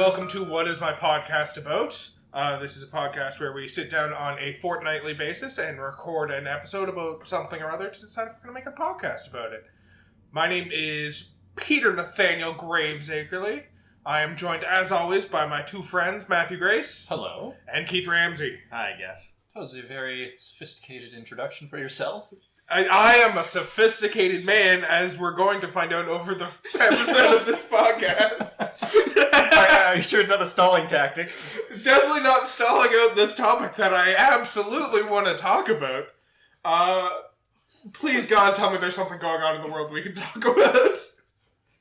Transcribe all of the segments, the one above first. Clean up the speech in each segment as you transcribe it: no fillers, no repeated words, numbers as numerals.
welcome to What Is My Podcast About? This is a podcast where we sit down on a fortnightly basis and record an episode about something or other to decide if we're going to make a podcast about it. My name is Peter Nathaniel Graves Akerley. I am joined, as always, by my two friends, Matthew Grace. Hello. And Keith Ramsey. Hi, I guess. That was a very sophisticated introduction for yourself. I am a sophisticated man, as we're going to find out over the episode of this podcast. Are you sure it's not a stalling tactic? Definitely not stalling out this topic that I absolutely want to talk about. Please, God, tell me there's something going on in the world we can talk about.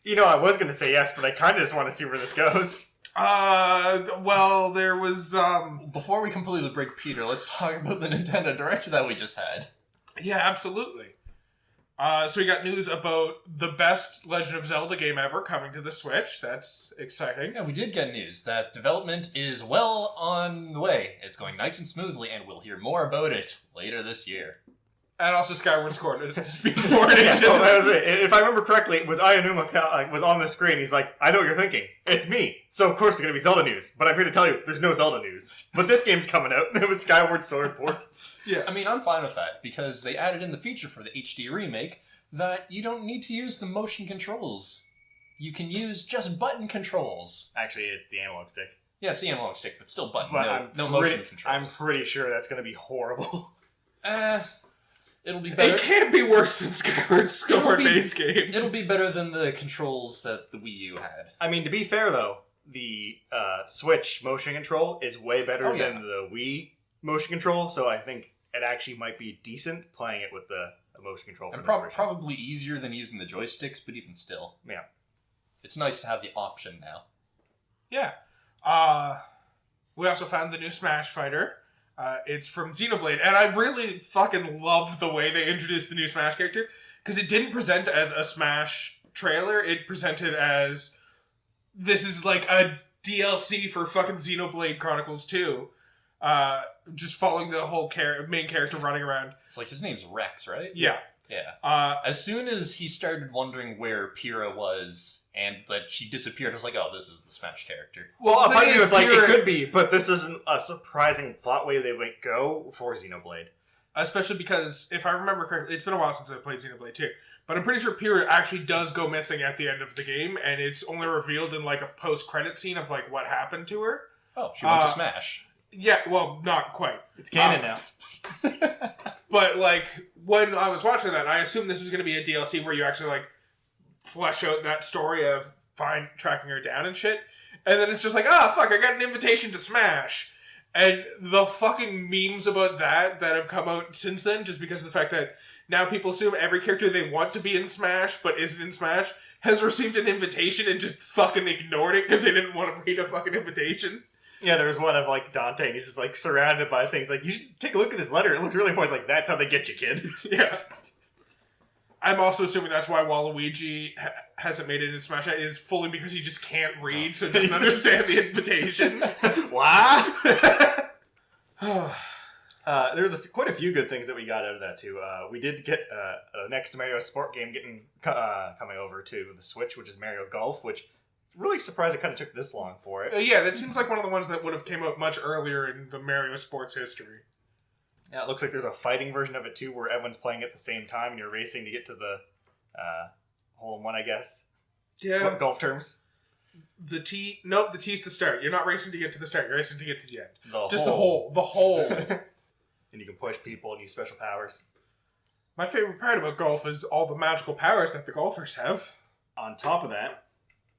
You know, I was going to say yes, but I kind of just want to see where this goes. Well, there was, Before we completely break Peter, let's talk about the Nintendo Direct that we just had. Yeah, absolutely. So we got news about the best Legend of Zelda game ever coming to the Switch. That's exciting. Yeah, we did get news that development is well on the way. It's going nice and smoothly, and we'll hear more about it later this year. And also Skyward Sword to speak more into. Yeah, so that was it. If I remember correctly, it was Ayanuma was on the screen. He's like, I know what you're thinking. It's me. So of course it's going to be Zelda news. But I'm here to tell you, there's no Zelda news. But this game's coming out. It was Skyward Sword port. Yeah. I mean, I'm fine with that, because they added in the feature for the HD remake that you don't need to use the motion controls. You can use just button controls. Actually, it's the analog stick. Yeah, it's the analog stick, but still button. But no motion controls. I'm pretty sure that's going to be horrible. It'll be better. It can't be worse than Skyward Sword base game. It'll be better than the controls that the Wii U had. I mean, to be fair, though, the Switch motion control is way better than the Wii motion control, so I think it actually might be decent playing it with the motion control. And probably easier than using the joysticks, but even still. Yeah. It's nice to have the option now. Yeah. We also found the new Smash Fighter. It's from Xenoblade, and I really fucking love the way they introduced the new Smash character, because it didn't present as a Smash trailer, it presented as, this is like a DLC for fucking Xenoblade Chronicles 2. Just following the whole main character running around. It's like, his name's Rex, right? Yeah. Yeah. As soon as he started wondering where Pyra was, and that she disappeared, I was like, oh, this is the Smash character. Well, a part of me was like, it could be, but this isn't a surprising plot way they would go for Xenoblade. Especially because, if I remember correctly, it's been a while since I played Xenoblade 2, but I'm pretty sure Pyra actually does go missing at the end of the game, and it's only revealed in like a post-credit scene of like what happened to her. Oh, she went to Smash. Yeah, well, not quite. It's canon now. But, like, when I was watching that, I assumed this was going to be a DLC where you actually, like, flesh out that story of tracking her down and shit. And then it's just like, fuck, I got an invitation to Smash. And the fucking memes about that have come out since then, just because of the fact that now people assume every character they want to be in Smash, but isn't in Smash, has received an invitation and just fucking ignored it because they didn't want to read a fucking invitation. Yeah, there was one of, like, Dante, and he's just, like, surrounded by things. Like, you should take a look at this letter. It looks really important. It's like, that's how they get you, kid. Yeah. I'm also assuming that's why Waluigi hasn't made it in Smash yet, is fully because he just can't read, so doesn't understand the invitation. Wow! There's quite a few good things that we got out of that, too. We did get a next Mario Sport game coming over to the Switch, which is Mario Golf, which... Really surprised it kind of took this long for it. Yeah, that seems like one of the ones that would have came out much earlier in the Mario sports history. Yeah, it looks like there's a fighting version of it too, where everyone's playing at the same time and you're racing to get to the hole-in-one, I guess. Yeah. What golf terms? The T's the start. You're not racing to get to the start, you're racing to get to the end. The hole. The hole. And you can push people and use special powers. My favorite part about golf is all the magical powers that the golfers have. On top of that,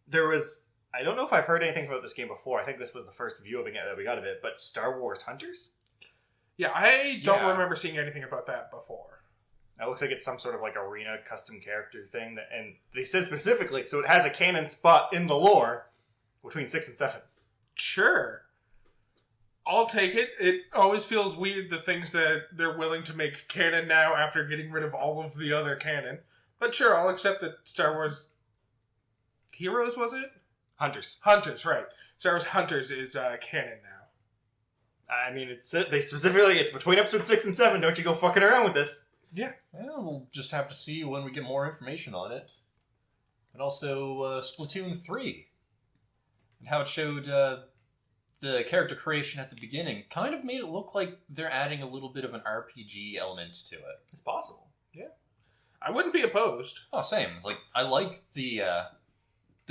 there was... I don't know if I've heard anything about this game before. I think this was the first view of it that we got of it, but Star Wars Hunters? Yeah, I don't remember seeing anything about that before. It looks like it's some sort of like arena custom character thing, and they said specifically, so it has a canon spot in the lore between 6 and 7. Sure. I'll take it. It always feels weird, the things that they're willing to make canon now after getting rid of all of the other canon. But sure, I'll accept that Star Wars... Heroes, was it? Hunters, right. Star Wars Hunters is canon now. I mean, they specifically, it's between episode 6 and 7. Don't you go fucking around with this. Yeah. Well, we'll just have to see when we get more information on it. And also, Splatoon 3. how it showed the character creation at the beginning kind of made it look like they're adding a little bit of an RPG element to it. It's possible. Yeah. I wouldn't be opposed. Oh, same. Like, I like the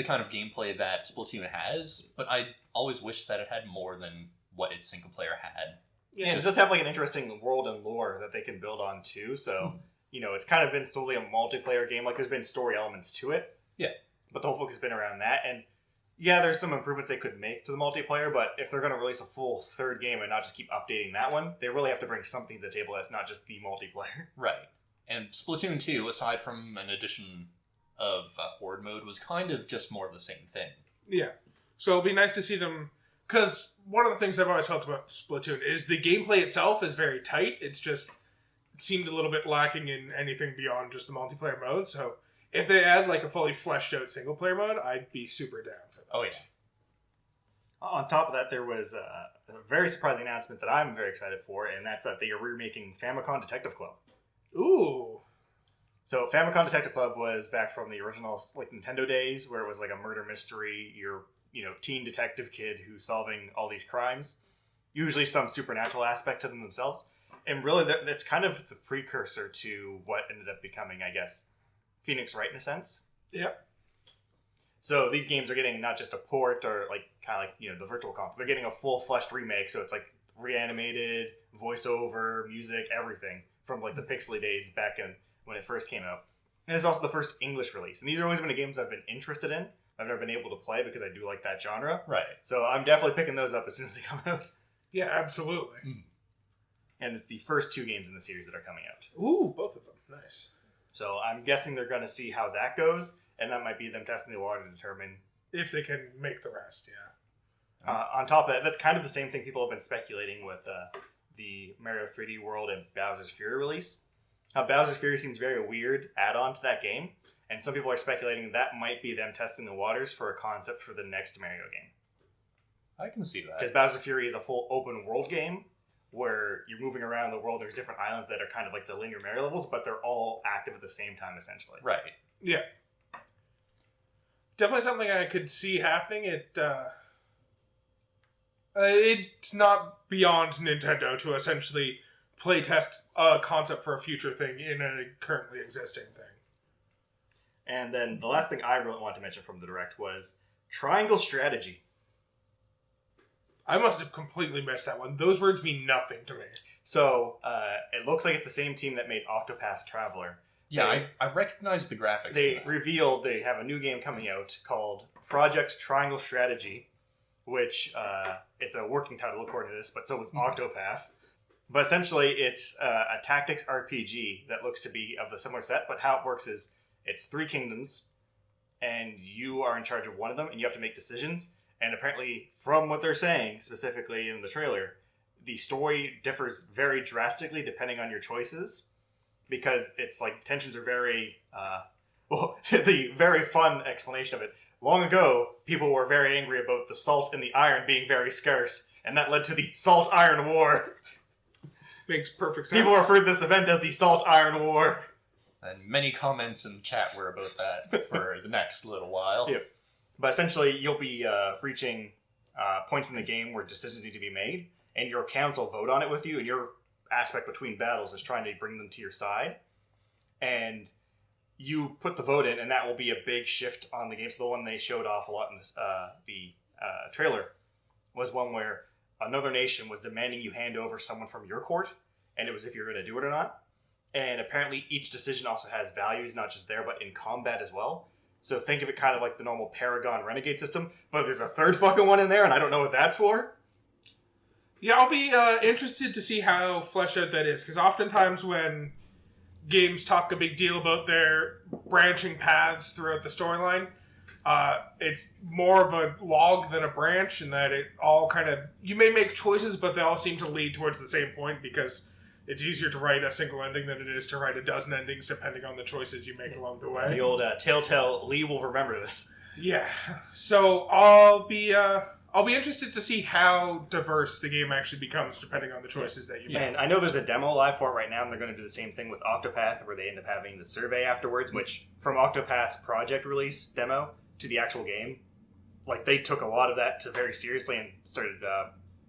kind of gameplay that Splatoon has, but I always wish that it had more than what its single player had. Yeah, and it does have like an interesting world and lore that they can build on too. So, it's kind of been solely a multiplayer game. Like, there's been story elements to it. Yeah. But the whole focus has been around that. And yeah, there's some improvements they could make to the multiplayer, but if they're going to release a full third game and not just keep updating that one, they really have to bring something to the table that's not just the multiplayer. Right. And Splatoon 2, aside from an addition of Horde mode, was kind of just more of the same thing. Yeah. So it'll be nice to see them... Because one of the things I've always felt about Splatoon is the gameplay itself is very tight. It's just... It seemed a little bit lacking in anything beyond just the multiplayer mode, so... If they add like a fully fleshed out single player mode, I'd be super down for that. Oh, yeah. On top of that, there was a very surprising announcement that I'm very excited for, and that's that they are remaking Famicom Detective Club. Ooh. So Famicom Detective Club was back from the original like Nintendo days, where it was like a murder mystery. You're teen detective kid who's solving all these crimes, usually some supernatural aspect to them themselves, and really that's kind of the precursor to what ended up becoming, I guess, Phoenix Wright in a sense. Yep. So these games are getting not just a port or like kind of like the virtual console. They're getting a full fleshed remake, so it's like reanimated, voiceover, music, everything from like the pixely days back in when it first came out. And it's also the first English release. And these have always been the games I've been interested in. I've never been able to play because I do like that genre. Right. So I'm definitely picking those up as soon as they come out. Yeah, absolutely. And it's the first 2 games in the series that are coming out. Ooh, both of them. Nice. So I'm guessing they're going to see how that goes, and that might be them testing the water to determine if they can make the rest. Yeah. On top of that, that's kind of the same thing people have been speculating with the Mario 3D World and Bowser's Fury release. How Bowser's Fury seems very weird add-on to that game, and some people are speculating that might be them testing the waters for a concept for the next Mario game. I can see that. Because Bowser's Fury is a full open world game, where you're moving around the world. There's different islands that are kind of like the linear Mario levels, but they're all active at the same time, essentially. Right. Yeah. Definitely something I could see happening. It's not beyond Nintendo to essentially playtest a concept for a future thing in a currently existing thing. And then the last thing I really wanted to mention from the Direct was Triangle Strategy. I must have completely missed that one. Those words mean nothing to me. So, it looks like it's the same team that made Octopath Traveler. Yeah, I recognize the graphics. They revealed they have a new game coming out called Project Triangle Strategy, which, it's a working title according to this, but so was Octopath. But essentially, it's a tactics RPG that looks to be of the similar set, but how it works is it's 3 kingdoms, and you are in charge of one of them, and you have to make decisions. And apparently, from what they're saying, specifically in the trailer, the story differs very drastically depending on your choices, because it's like tensions are very, the very fun explanation of it. Long ago, people were very angry about the salt and the iron being very scarce, and that led to the Salt-Iron War. Makes perfect sense. People referred to this event as the Salt-Iron War. And many comments in the chat were about that for the next little while. Yeah. But essentially, you'll be reaching points in the game where decisions need to be made, and your accounts will vote on it with you, and your aspect between battles is trying to bring them to your side. And you put the vote in, and that will be a big shift on the game. So the one they showed off a lot in this, the trailer was one where another nation was demanding you hand over someone from your court, and it was if you're going to do it or not. And apparently each decision also has values, not just there, but in combat as well. So think of it kind of like the normal Paragon Renegade system, but there's a third fucking one in there, and I don't know what that's for. Yeah, I'll be interested to see how fleshed out that is, because oftentimes when games talk a big deal about their branching paths throughout the storyline, it's more of a log than a branch, in that it all kind of... You may make choices, but they all seem to lead towards the same point, because it's easier to write a single ending than it is to write a dozen endings, depending on the choices you make along the way. The old Telltale Lee will remember this. Yeah. So I'll be interested to see how diverse the game actually becomes, depending on the choices that you make. And I know there's a demo live for it right now, and they're going to do the same thing with Octopath, where they end up having the survey afterwards, which, from Octopath's project release demo to the actual game, like they took a lot of that to very seriously and started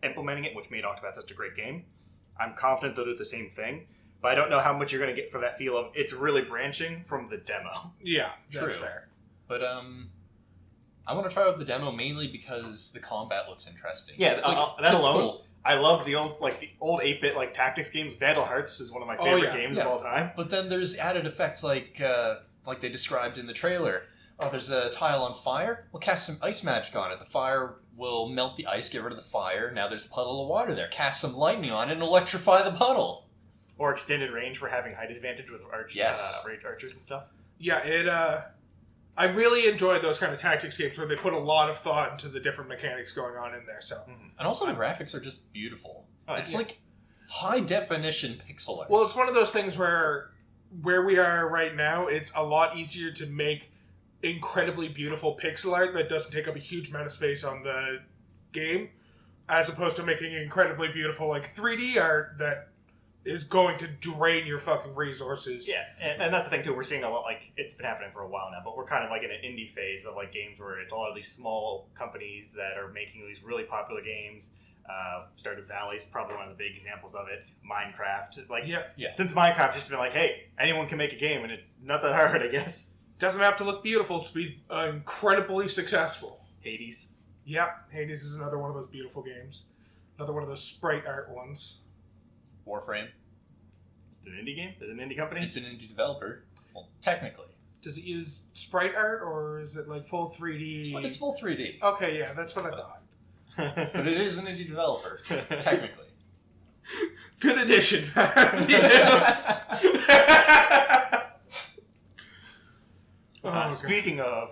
implementing it, which made Octopath such a great game. I'm confident they'll do the same thing, but I don't know how much you're going to get for that feel of it's really branching from the demo. Yeah, that's True. fair. But I want to try out the demo mainly because the combat looks interesting. Yeah, it's like that typical- alone. I love the old 8-bit like tactics games. Vandal Hearts is one of my favorite games of all time. But then there's added effects like they described in the trailer. Oh, there's a tile on fire. We'll cast some ice magic on it. The fire will melt the ice, get rid of the fire. Now there's a puddle of water there. Cast some lightning on it and electrify the puddle. Or extended range for having height advantage with archers and stuff. Yeah, I really enjoyed those kind of tactics games where they put a lot of thought into the different mechanics going on in there. So, And also the graphics are just beautiful. It's yeah. like high definition pixel art. well, it's one of those things where we are right now, it's a lot easier to make incredibly beautiful pixel art that doesn't take up a huge amount of space on the game, as opposed to making incredibly beautiful like 3D art that is going to drain your fucking resources. Yeah, and that's the thing too. We're seeing a lot, like, it's been happening for a while now, but we're kind of like in an indie phase of like games where it's a lot of these small companies that are making these really popular games. Stardew Valley is probably one of the big examples of it. Minecraft, like, Yeah. since Minecraft just been like, hey, anyone can make a game, and it's not that hard, I guess. Doesn't have to look beautiful to be incredibly successful. Hades. Yeah, Hades is another one of those beautiful games. Another one of those sprite art ones. Warframe. Is it an indie game? Is it an indie company? It's an indie developer. Well, technically. Does it use sprite art, or is it like full 3D? It's full 3D. Okay, yeah, that's what I thought. But it is an indie developer, technically. Good addition. Speaking of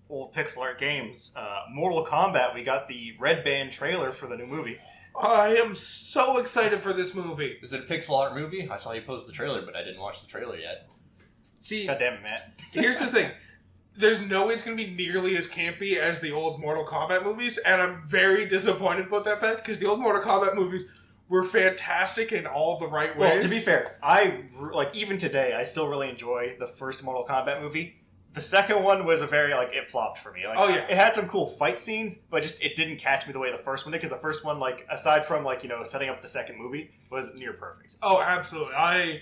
old pixel art games, Mortal Kombat, we got the red band trailer for the new movie. I am so excited for this movie. Is it a pixel art movie? I saw you post the trailer, but I didn't watch the trailer yet. See, God damn it, Matt. here's the thing. There's no way it's going to be nearly as campy as the old Mortal Kombat movies, and I'm very disappointed about that fact, because the old Mortal Kombat movies were fantastic in all the right ways. Well, to be fair, even today, I still really enjoy the first Mortal Kombat movie. The second one was it flopped for me. Oh, yeah. It had some cool fight scenes, but just it didn't catch me the way the first one did, because the first one, aside from, setting up the second movie, was near perfect. Oh, absolutely. I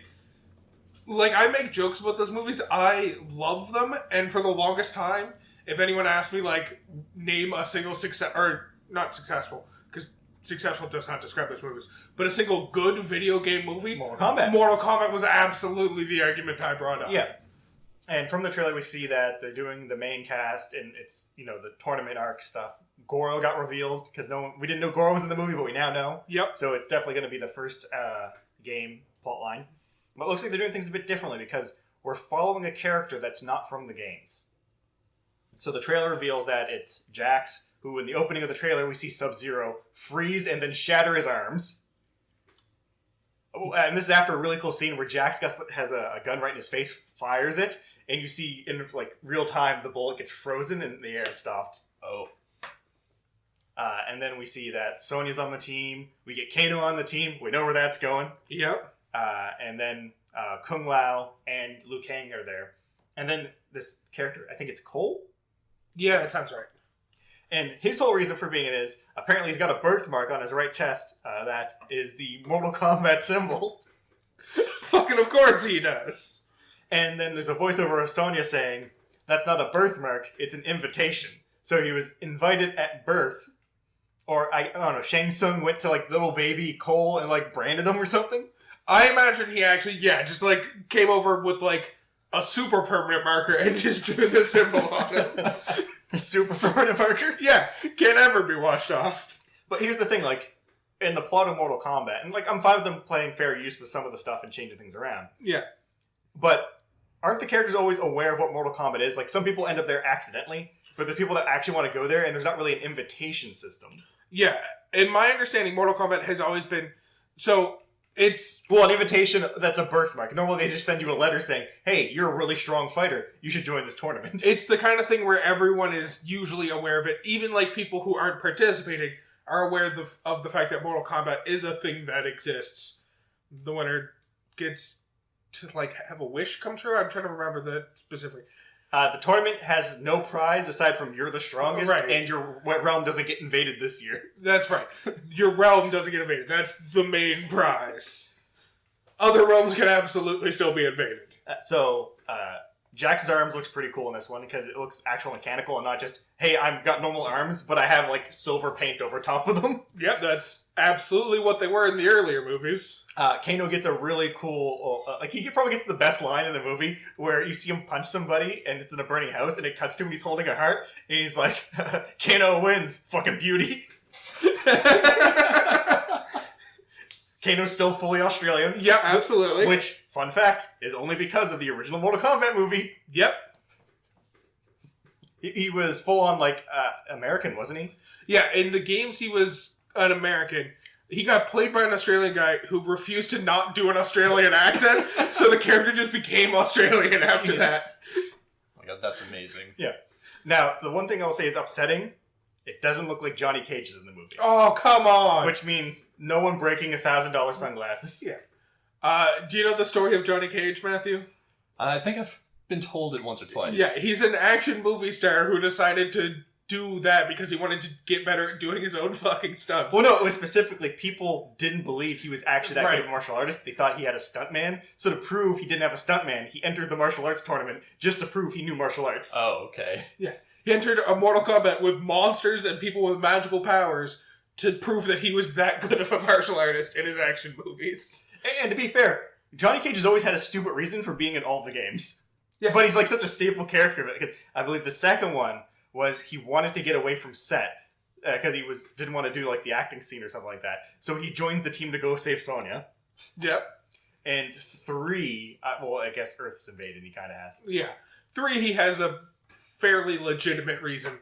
make jokes about those movies. I love them, and for the longest time, if anyone asked me, name a single not successful, because successful does not describe those movies, but a single good video game movie, Mortal Kombat. Mortal Kombat was absolutely the argument I brought up. Yeah. And from the trailer, we see that they're doing the main cast, and it's, the tournament arc stuff. Goro got revealed, because we didn't know Goro was in the movie, but we now know. Yep. So it's definitely going to be the first game plotline. But it looks like they're doing things a bit differently, because we're following a character that's not from the games. So the trailer reveals that it's Jax, who in the opening of the trailer, we see Sub-Zero freeze and then shatter his arms. Oh, and this is after a really cool scene where Jax has a gun right in his face, fires it, and you see in real time the bullet gets frozen and the air stopped. Oh. And then we see that Sonya's on the team. We get Kano on the team. We know where that's going. Yep. And then Kung Lao and Liu Kang are there. And then this character, I think it's Cole? Yeah, that sounds right. And his whole reason for being it is, apparently he's got a birthmark on his right chest that is the Mortal Kombat symbol. Fucking of course he does. And then there's a voiceover of Sonya saying, that's not a birthmark, it's an invitation. So he was invited at birth. Or, I don't know, Shang Tsung went to, little baby Cole and, branded him or something? I imagine he actually, just, came over with, a super permanent marker and just drew the symbol on it. A super permanent marker? Yeah, can't ever be washed off. But here's the thing, in the plot of Mortal Kombat, and, I'm fine with them playing fair use with some of the stuff and changing things around. Yeah. But aren't the characters always aware of what Mortal Kombat is? Some people end up there accidentally, but there's people that actually want to go there, and there's not really an invitation system. Yeah, in my understanding, Mortal Kombat has always been... So, it's... Well, an invitation, that's a birthmark. Normally they just send you a letter saying, hey, you're a really strong fighter. You should join this tournament. It's the kind of thing where everyone is usually aware of it. Even, people who aren't participating are aware of the fact that Mortal Kombat is a thing that exists. The winner gets to, have a wish come true? I'm trying to remember the specific... The tournament has no prize aside from you're the strongest, Right. and your realm doesn't get invaded this year. That's right. Your realm doesn't get invaded. That's the main prize. Other realms can absolutely still be invaded. So, Jax's arms looks pretty cool in this one because it looks actual mechanical and not just, hey, I've got normal arms, but I have, like, silver paint over top of them. Yep, that's absolutely what they were in the earlier movies. Kano gets a really cool, he probably gets the best line in the movie where you see him punch somebody and it's in a burning house and it cuts to him, he's holding a heart, and he's like, Kano wins, fucking beauty. Kano's still fully Australian. Yeah, absolutely. Which, fun fact, is only because of the original Mortal Kombat movie. Yep. He was full on, like, American, wasn't he? Yeah, in the games he was an American. He got played by an Australian guy who refused to not do an Australian accent, so the character just became Australian after that. Oh my god, that's amazing. Yeah. Now, the one thing I'll say is upsetting, it doesn't look like Johnny Cage is in the movie. Oh, come on! Which means no one breaking $1,000 sunglasses. Yeah. Do you know the story of Johnny Cage, Matthew? I think I've been told it once or twice. Yeah, he's an action movie star who decided to do that because he wanted to get better at doing his own fucking stunts. Well, no, it was specifically people didn't believe he was actually that Right. good of a martial artist. They thought he had a stuntman. So to prove he didn't have a stuntman, he entered the martial arts tournament just to prove he knew martial arts. Oh, okay. Yeah. He entered a Mortal Kombat with monsters and people with magical powers to prove that he was that good of a martial artist in his action movies. And to be fair, Johnny Cage has always had a stupid reason for being in all the games. Yeah. But he's like such a staple character because I believe the second one was he wanted to get away from set because he didn't want to do like the acting scene or something like that. So he joins the team to go save Sonya. Yep. And 3, well, I guess Earth's invaded. He kind of has. Yeah. 3, he has a fairly legitimate reason,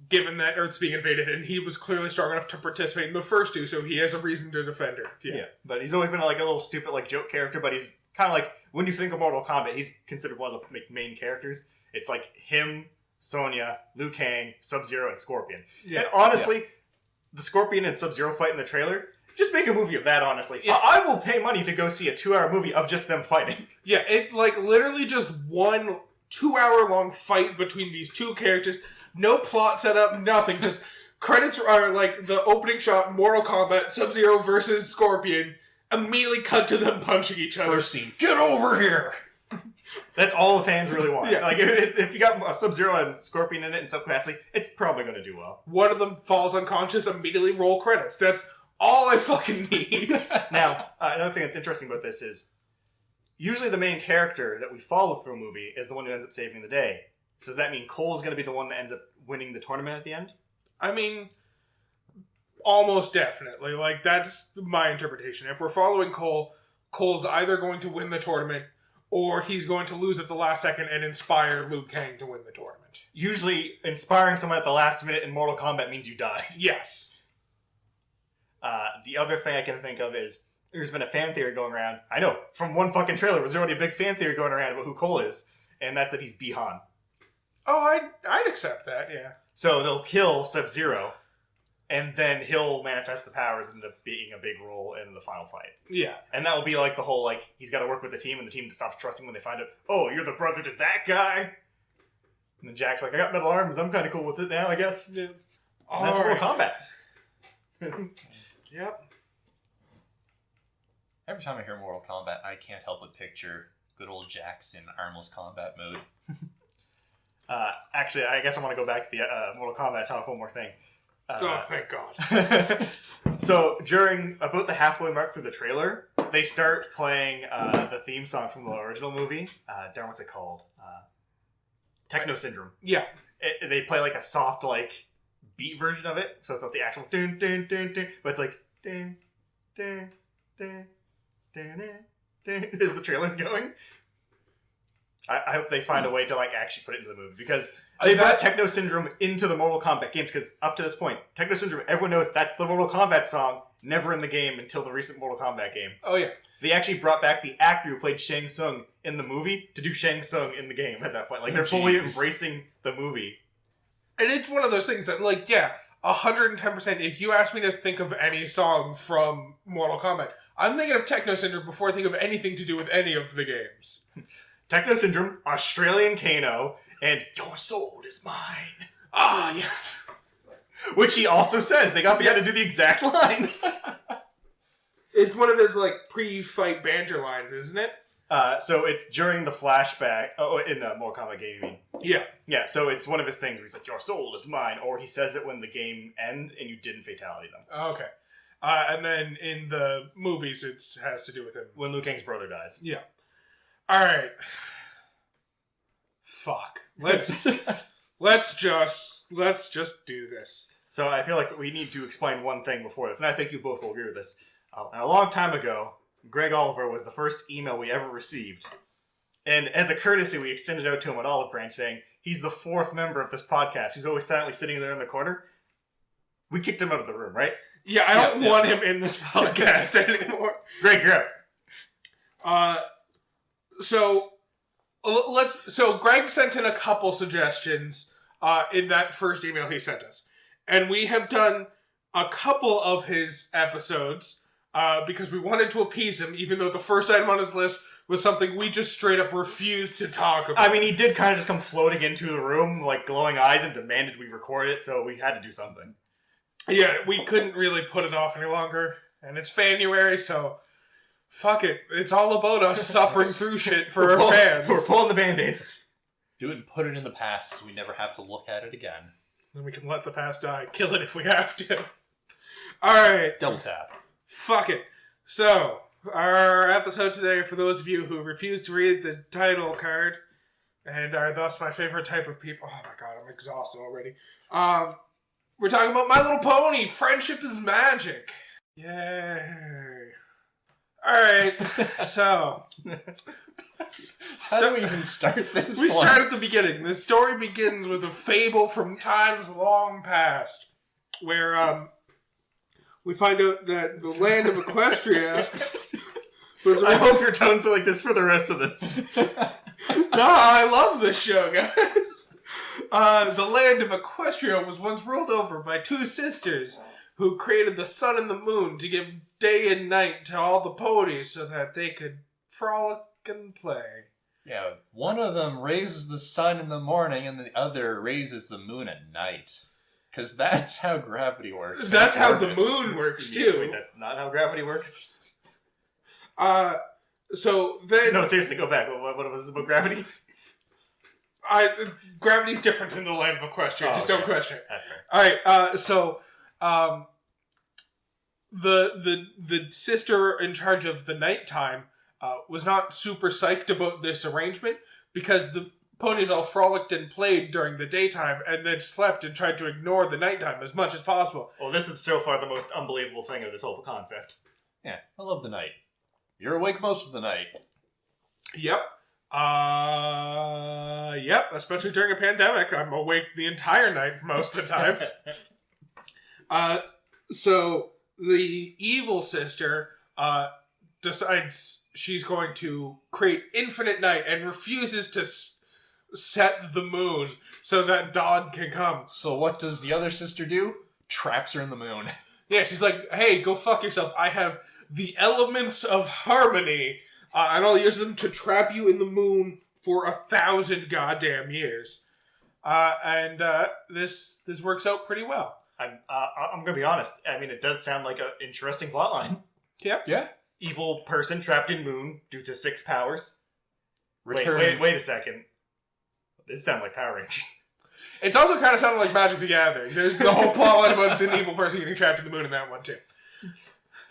given that Earth's being invaded, and he was clearly strong enough to participate in the first 2, so he has a reason to defend Earth. Yeah. But he's always been like a little stupid like joke character, but he's kind of like, when you think of Mortal Kombat, he's considered one of the main characters. It's like him, Sonya, Liu Kang, Sub-Zero, and Scorpion. Yeah. And honestly, the Scorpion and Sub-Zero fight in the trailer, just make a movie of that, honestly. Yeah. I will pay money to go see a 2-hour movie of just them fighting. Yeah, it like literally just one 2-hour-long fight between these two characters. No plot setup, nothing. Just credits are like the opening shot, Mortal Kombat, Sub-Zero versus Scorpion. Immediately cut to them punching each other. First scene, get over here! That's all the fans really want. Yeah. Like, if you got a Sub-Zero and Scorpion in it in some capacity, it's probably going to do well. One of them falls unconscious, immediately roll credits. That's all I fucking need. Now, another thing that's interesting about this is usually the main character that we follow through a movie is the one who ends up saving the day. So does that mean Cole's going to be the one that ends up winning the tournament at the end? I mean, almost definitely. Like, that's my interpretation. If we're following Cole, Cole's either going to win the tournament or he's going to lose at the last second and inspire Liu Kang to win the tournament. Usually, inspiring someone at the last minute in Mortal Kombat means you die. Yes. The other thing I can think of is there's been a fan theory going around. I know, from one fucking trailer, there's already a big fan theory going around about who Cole is, and that's that he's Bi-Han. Oh, I'd accept that, yeah. So they'll kill Sub-Zero, and then he'll manifest the powers and end up being a big role in the final fight. Yeah. And that will be like the whole, like, he's got to work with the team, and the team stops trusting when they find out, oh, you're the brother to that guy? And then Jack's like, I got metal arms, I'm kind of cool with it now, I guess. Yeah. And that's Mortal Kombat. Yep. Every time I hear Mortal Kombat, I can't help but picture good old Jax in Armless combat mode. Actually, I guess I want to go back to the Mortal Kombat, talk one more thing. Oh, thank God. So, during about the halfway mark through the trailer, they start playing the theme song from the original movie. Darn, what's it called? Techno Syndrome. Yeah. They play like a soft, like, beat version of it. So it's not the actual dun dun dun dun, but it's like dun dun dun dun dun as the trailer's going. I hope they find a way to like actually put it into the movie because they brought Techno Syndrome into the Mortal Kombat games because up to this point, Techno Syndrome, everyone knows that's the Mortal Kombat song, never in the game until the recent Mortal Kombat game. Oh, yeah. They actually brought back the actor who played Shang Tsung in the movie to do Shang Tsung in the game at that point. Like, they're fully embracing the movie. And it's one of those things that, like, yeah, 110%. If you ask me to think of any song from Mortal Kombat, I'm thinking of Techno Syndrome before I think of anything to do with any of the games. Techno Syndrome, Australian Kano, and your soul is mine. Ah, yes. Which he also says. They got the guy to do the exact line. It's one of his, like, pre-fight banter lines, isn't it? So it's during the flashback. Oh, in the Mortal Kombat game, you mean? Yeah. Yeah, so it's one of his things where he's like, your soul is mine. Or he says it when the game ends and you didn't fatality them. Okay. And then in the movies, it has to do with him. When Liu Kang's brother dies. Yeah. Alright. Fuck. Let's just do this. So I feel like we need to explain one thing before this, and I think you both will agree with this. A long time ago, Greg Oliver was the first email we ever received. And as a courtesy, we extended out to him an olive branch saying, he's the fourth member of this podcast who's always silently sitting there in the corner. We kicked him out of the room, right? Yeah, I don't want him in this podcast anymore. Greg, you're out. So Greg sent in a couple suggestions in that first email he sent us. And we have done a couple of his episodes because we wanted to appease him, even though the first item on his list was something we just straight up refused to talk about. I mean, he did kind of just come floating into the room, like glowing eyes, and demanded we record it, so we had to do something. Yeah, we couldn't really put it off any longer. And it's Fanuary, so fuck it. It's all about us suffering through shit for our fans. We're pulling the Band-Aid. Do it and put it in the past so we never have to look at it again. Then we can let the past die. Kill it if we have to. Alright. Double tap. Fuck it. So, our episode today, for those of you who refuse to read the title card, and are thus my favorite type of people. Oh my god, I'm exhausted already. We're talking about My Little Pony, Friendship is Magic. Yay. Alright, so... How do we even start this We start at the beginning. The story begins with a fable from times long past, where we find out that the land of Equestria was... I hope your tones are like this for the rest of this. No, I love this show, guys. The land of Equestria was once ruled over by two sisters who created the sun and the moon to give day and night to all the ponies so that they could frolic and play. Yeah, one of them raises the sun in the morning and the other raises the moon at night. Because that's how gravity works. That's how the moon works, too. Wait, that's not how gravity works? So then... No, seriously, go back. What was this about gravity? Gravity's different in the land of Equestria. Just don't question it. That's fair. Alright, so... The sister in charge of the nighttime was not super psyched about this arrangement because the ponies all frolicked and played during the daytime and then slept and tried to ignore the nighttime as much as possible. Well, this is so far the most unbelievable thing of this whole concept. Yeah, I love the night. You're awake most of the night. Yep. Yep, especially during a pandemic. I'm awake the entire night for most of the time. So the evil sister decides she's going to create infinite night and refuses to set the moon so that dawn can come. So what does the other sister do? Traps her in the moon. Yeah, she's like, hey, go fuck yourself. I have the elements of harmony, and I'll use them to trap you in the moon for 1,000 goddamn years. And this works out pretty well. I'm gonna be honest. I mean, it does sound like an interesting plotline. Yep. Yeah. Evil person trapped in moon due to 6 powers. Return. Wait a second. This sounds like Power Rangers. It's also kind of sounding like Magic the Gathering. There's the whole plotline about an evil person getting trapped in the moon in that one, too.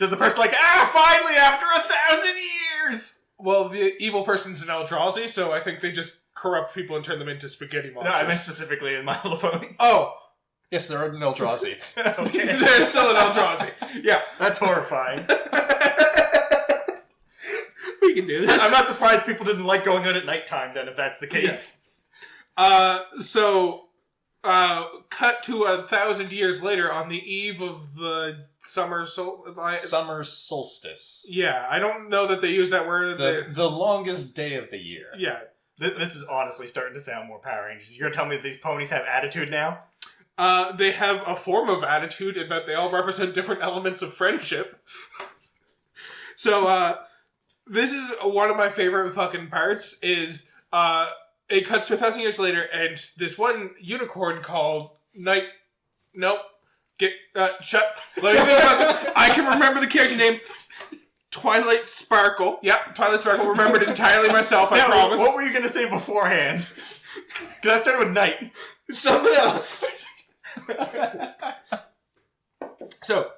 Does the person finally, after 1,000 years! Well, the evil person's an Eldrazi, so I think they just corrupt people and turn them into spaghetti No, monsters. I meant specifically in My Little Pony. Oh! Yes, they're an Eldrazi. Okay. They're still an Eldrazi. Yeah. That's horrifying. We can do this. I'm not surprised people didn't like going out at nighttime then, if that's the case. Cut to 1,000 years later on the eve of the summer Summer solstice. Yeah, I don't know that they use that word. The longest day of the year. Yeah. This is honestly starting to sound more Power Rangers. You're gonna tell me that these ponies have attitude now? They have a form of attitude in that they all represent different elements of friendship. So, this is one of my favorite fucking parts, is, it cuts to 1,000 years later, and this one unicorn called Night... Nope. Shut... Let me think about this. I can remember the character name. Twilight Sparkle. Yep, Twilight Sparkle. Remembered it entirely myself, I promise. What were you going to say beforehand? Because I started with night. Something else. So,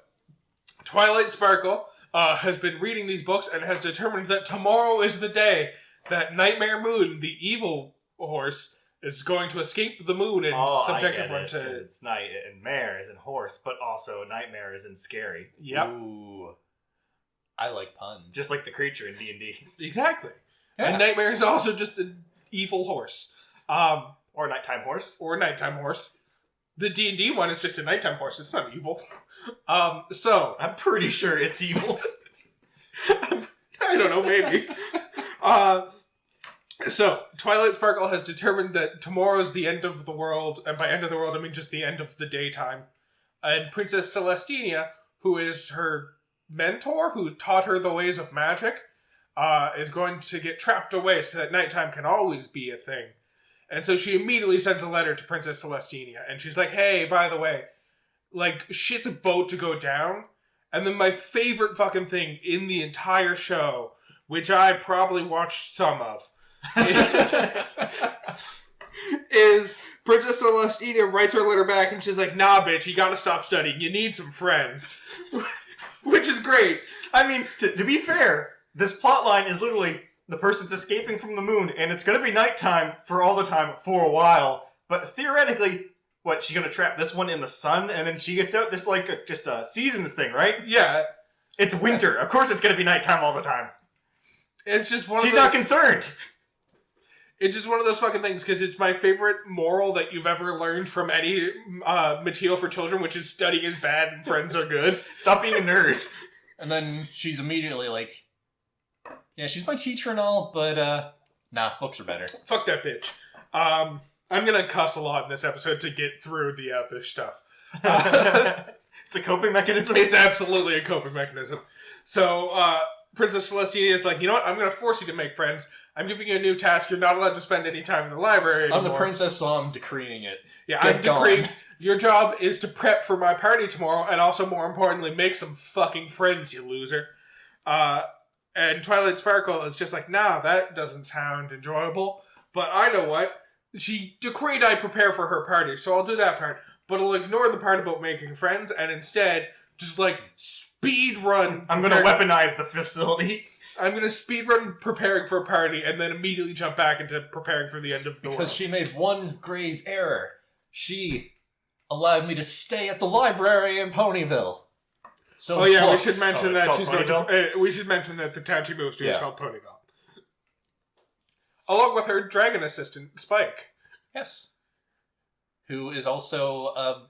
Twilight Sparkle has been reading these books and has determined that tomorrow is the day that Nightmare Moon, the evil horse, is going to escape the moon and subject everyone to... It's night, and mare is in horse, but also nightmare is in scary. Yep. Ooh. I like puns. Just like the creature in D&D. Exactly. Yeah. And Nightmare is also just an evil horse. Or nighttime horse. Or a nighttime horse. The D&D one is just a nighttime horse. It's not evil. So... I'm pretty sure it's evil. I don't know, maybe. So, Twilight Sparkle has determined that tomorrow's the end of the world, and by end of the world I mean just the end of the daytime. And Princess Celestina, who is her mentor, who taught her the ways of magic, is going to get trapped away so that nighttime can always be a thing. And so she immediately sends a letter to Princess Celestina, and she's like, hey, by the way, like, shit's about to go down. And then my favorite fucking thing in the entire show, which I probably watched some of, is Princess Celestina writes her letter back and she's like, nah, bitch, you gotta stop studying. You need some friends. Which is great. I mean, to be fair, this plotline is literally the person's escaping from the moon, and it's going to be nighttime for all the time for a while. But theoretically, what, she's going to trap this one in the sun, and then she gets out this, like, just a seasons thing, right? Yeah. It's winter. Of course it's going to be nighttime all the time. It's just one of She's those... not concerned. It's just one of those fucking things, because it's my favorite moral that you've ever learned from any material for children, which is studying is bad and friends are good. Stop being a nerd. And then she's immediately like, yeah, she's my teacher and all, but, nah, books are better. Fuck that bitch. I'm gonna cuss a lot in this episode to get through the other stuff. It's a coping mechanism? It's absolutely a coping mechanism. So, Princess Celestina is like, you know what? I'm gonna force you to make friends. I'm giving you a new task. You're not allowed to spend any time in the library anymore. I'm the princess, so I'm decreeing it. Yeah, Get I'm decreeing. Your job is to prep for my party tomorrow, and also, more importantly, make some fucking friends, you loser. And Twilight Sparkle is just like, nah, that doesn't sound enjoyable. But I know what. She decreed I prepare for her party, so I'll do that part. But I'll ignore the part about making friends, and instead, just like, speed run. I'm gonna weaponize the facility. I'm gonna speed run preparing for a party, and then immediately jump back into preparing for the end of the world. Because she made one grave error. She allowed me to stay at the library in Ponyville. So we books. should mention that called she's going to. We should mention that the town she moves to is called Ponyville, along with her dragon assistant Spike. Yes. Who is also a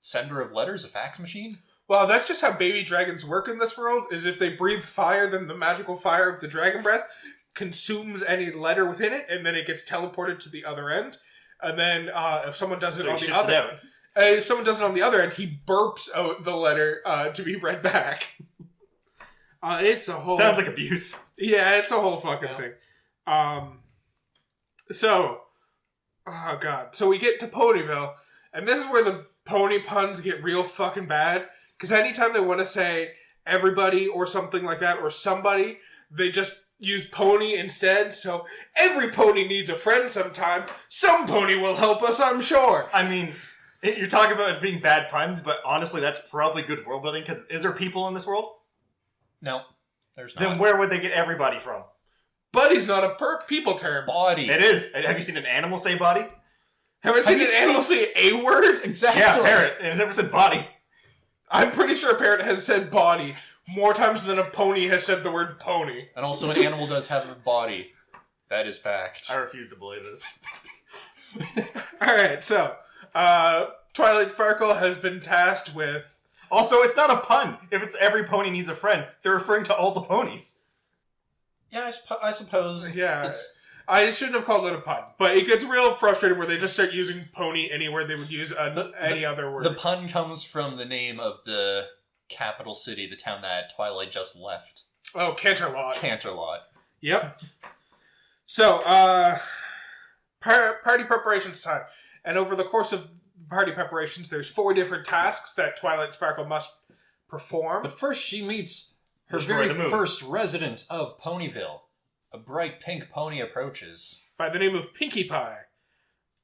sender of letters, a fax machine. Well, that's just how baby dragons work in this world. Is if they breathe fire, then the magical fire of the dragon breath consumes any letter within it, and then it gets teleported to the other end. And then if someone does it on the other. If someone does it on the other end, he burps out the letter to be read back. It's a whole... Sounds like abuse. Yeah, it's a whole fucking thing. Oh god. So we get to Ponyville, and this is where the pony puns get real fucking bad. Because anytime they want to say everybody or something like that, or somebody, they just use pony instead. So every pony needs a friend sometime. Some pony will help us, I'm sure. I mean... You're talking about it as being bad puns, but honestly, that's probably good world building, because is there people in this world? No, there's not. Then where would they get everybody from? Buddy's not a people term. Body. It is. Have you seen an animal say body? Have I seen an animal say a word? Exactly. Yeah, a parrot. And it never said body. I'm pretty sure a parrot has said body more times than a pony has said the word pony. And also an animal does have a body. That is fact. I refuse to believe this. Alright, so... Twilight Sparkle has been tasked with... Also, it's not a pun. If it's every pony needs a friend, they're referring to all the ponies. Yeah, I suppose. Yeah, I shouldn't have called it a pun. But it gets real frustrating where they just start using pony anywhere they would use any other word. The pun comes from the name of the capital city, the town that Twilight just left. Oh, Canterlot. Canterlot. Yep. So, party preparations time. And over the course of party preparations, there's 4 different tasks that Twilight Sparkle must perform. But first she meets her Destroy very the moon. first resident of Ponyville. A bright pink pony approaches. By the name of Pinkie Pie.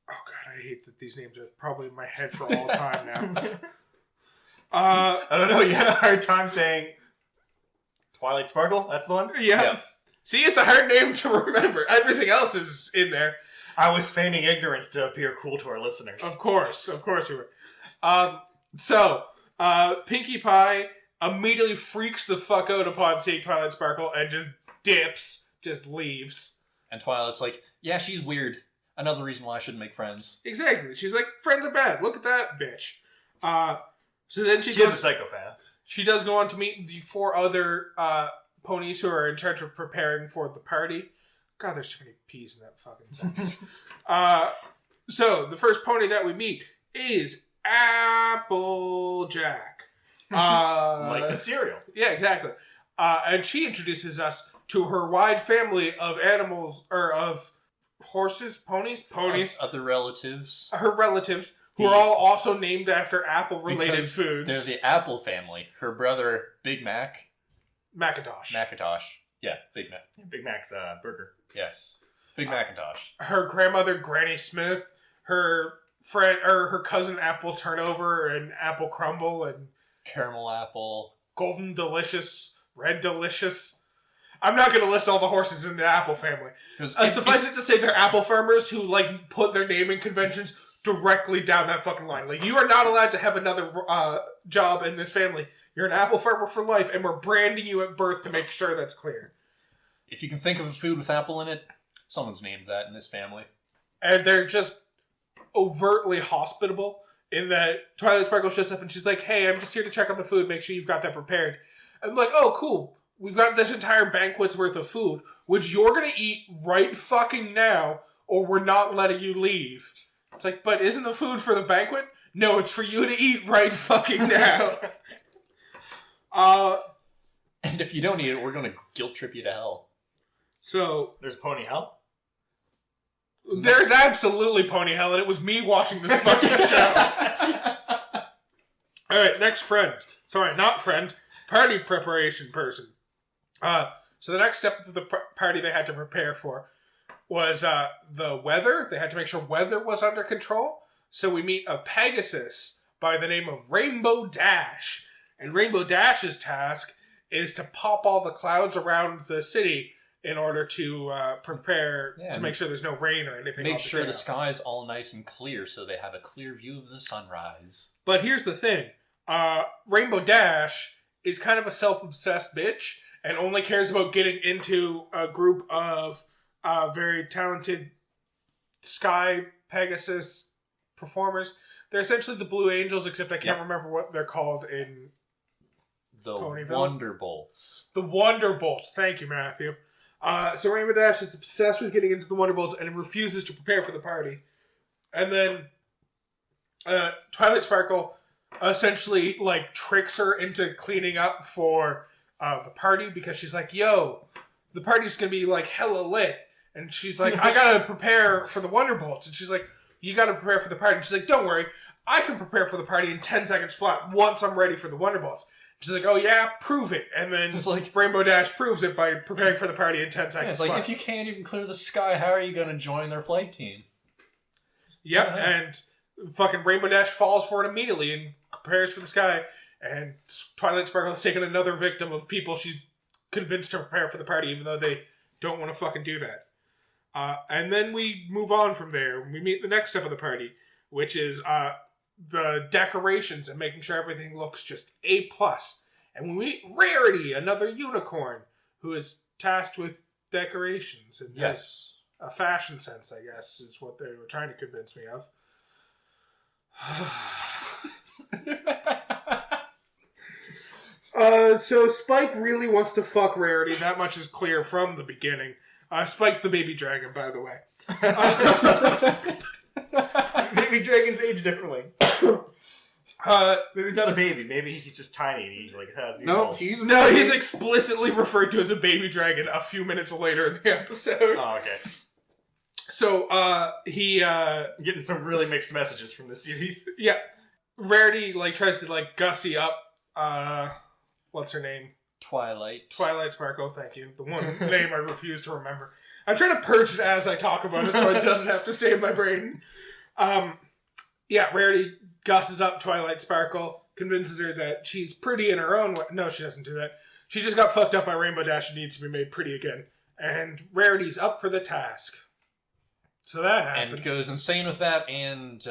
Oh god, I hate that these names are probably in my head for all time now. I don't know, you had a hard time saying Twilight Sparkle? That's the one? Yeah. See, it's a hard name to remember. Everything else is in there. I was feigning ignorance to appear cool to our listeners. Of course you were. So, Pinkie Pie immediately freaks the fuck out upon seeing Twilight Sparkle and just dips, just leaves. And Twilight's like, yeah, she's weird. Another reason why I shouldn't make friends. Exactly. She's like, friends are bad. Look at that bitch. So then She's goes, a psychopath. She does go on to meet the 4 other ponies who are in charge of preparing for the party. God, there's too many P's in that fucking sentence. So, the first pony that we meet is Applejack. Like the cereal. Yeah, exactly. And she introduces us to her wide family of animals, or of horses, ponies? Other relatives. Her relatives, who are all also named after apple-related Because foods. They're the Apple family. Her brother, Big Mac. Macintosh. Yeah, Big Mac. Big Mac's burger. Yes. Big Macintosh. Her grandmother, Granny Smith. Her friend, or her cousin, Apple Turnover, and Apple Crumble, and Caramel Apple. Golden Delicious, Red Delicious. I'm not going to list all the horses in the Apple family. Suffice it to say, they're apple farmers who, like, put their naming conventions directly down that fucking line. Like, you are not allowed to have another job in this family. You're an apple farmer for life, and we're branding you at birth to make sure that's clear. If you can think of a food with apple in it, someone's named that in this family. And they're just overtly hospitable in that Twilight Sparkle shows up and she's like, hey, I'm just here to check on the food, make sure you've got that prepared. And I'm like, oh, cool. We've got this entire banquet's worth of food, which you're going to eat right fucking now, or we're not letting you leave. It's like, but isn't the food for the banquet? No, it's for you to eat right fucking now. And if you don't eat it, we're going to guilt trip you to hell. So... There's Pony Hell? There's absolutely Pony Hell, and it was me watching this fucking show. Alright, next friend. Sorry, not friend. Party preparation person. So the next step of the party they had to prepare for was the weather. They had to make sure weather was under control. So we meet a Pegasus by the name of Rainbow Dash. And Rainbow Dash's task is to pop all the clouds around the city in order to prepare to make sure there's no rain or anything. Make sure the sky's all nice and clear so they have a clear view of the sunrise. But here's the thing. Rainbow Dash is kind of a self-obsessed bitch and only cares about getting into a group of very talented Sky Pegasus performers. They're essentially the Blue Angels, except I can't remember what they're called in the Ponyville. Wonderbolts. The Wonderbolts. Thank you, Matthew. So Rainbow Dash is obsessed with getting into the Wonderbolts and refuses to prepare for the party. And then Twilight Sparkle essentially like tricks her into cleaning up for the party because she's like, yo, the party's gonna be like hella lit. And she's like, I gotta prepare for the Wonderbolts. And she's like, you gotta prepare for the party. And she's like, don't worry, I can prepare for the party in 10 seconds flat once I'm ready for the Wonderbolts. She's like, oh yeah, prove it. And then it's like, Rainbow Dash proves it by preparing for the party in 10 seconds it's like, flat. if you can't even clear the sky, how are you gonna join their flight team? Yep, and fucking Rainbow Dash falls for it immediately and prepares for the sky. And Twilight Sparkle has taken another victim of people she's convinced to prepare for the party, even though they don't want to fucking do that. And then we move on from there. We meet the next step of the party, which is the decorations and making sure everything looks just A+. And we meet Rarity, another unicorn, who is tasked with decorations and has a fashion sense, I guess, is what they were trying to convince me of. So Spike really wants to fuck Rarity. That much is clear from the beginning. Spike the baby dragon, by the way. Baby dragons age differently. Maybe he's not a baby. Maybe he's just tiny and he like has these balls. He's explicitly referred to as a baby dragon a few minutes later in the episode. Oh, So, he, Getting some really mixed messages from this series. yeah. Rarity, like, tries to, like, gussy up, what's her name? Twilight Sparkle, thank you. The one name I refuse to remember. I'm trying to purge it as I talk about it so it doesn't have to stay in my brain. Yeah, Rarity gusses up Twilight Sparkle, convinces her that she's pretty in her own way. No, she doesn't do that. She just got fucked up by Rainbow Dash and needs to be made pretty again. And Rarity's up for the task. So that happens. and goes insane with that, and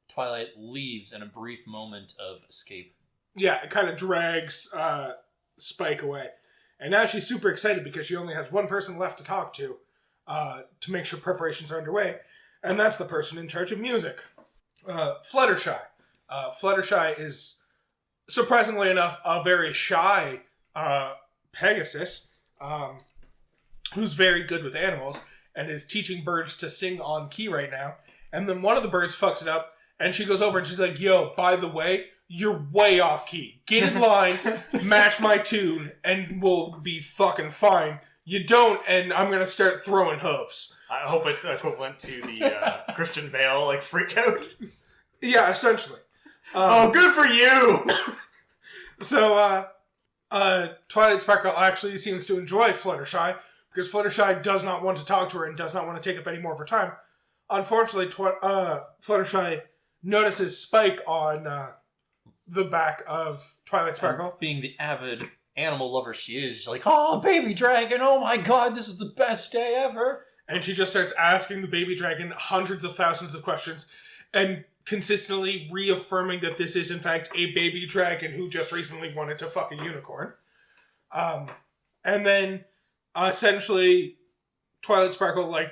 Twilight leaves in a brief moment of escape. Yeah, it kind of drags Spike away. And now she's super excited because she only has one person left to talk to make sure preparations are underway. And that's the person in charge of music. Fluttershy. Fluttershy is, surprisingly enough, a very shy Pegasus who's very good with animals and is teaching birds to sing on key right now. And then one of the birds fucks it up, and she goes over and she's like, yo, by the way, you're way off key. Get in line, match my tune, and we'll be fucking fine. You don't, and I'm gonna start throwing hooves. I hope it's equivalent to the Christian Bale, like, freak out. Yeah, essentially. Oh, good for you! So, Twilight Sparkle actually seems to enjoy Fluttershy, because Fluttershy does not want to talk to her and does not want to take up any more of her time. Unfortunately, Fluttershy notices Spike on the back of Twilight Sparkle. Being the avid animal lover she is, she's like, oh, baby dragon, oh my god, this is the best day ever. And she just starts asking the baby dragon hundreds of thousands of questions and consistently reaffirming that this is, in fact, a baby dragon who just recently wanted to fuck a unicorn. And then, essentially, Twilight Sparkle, like,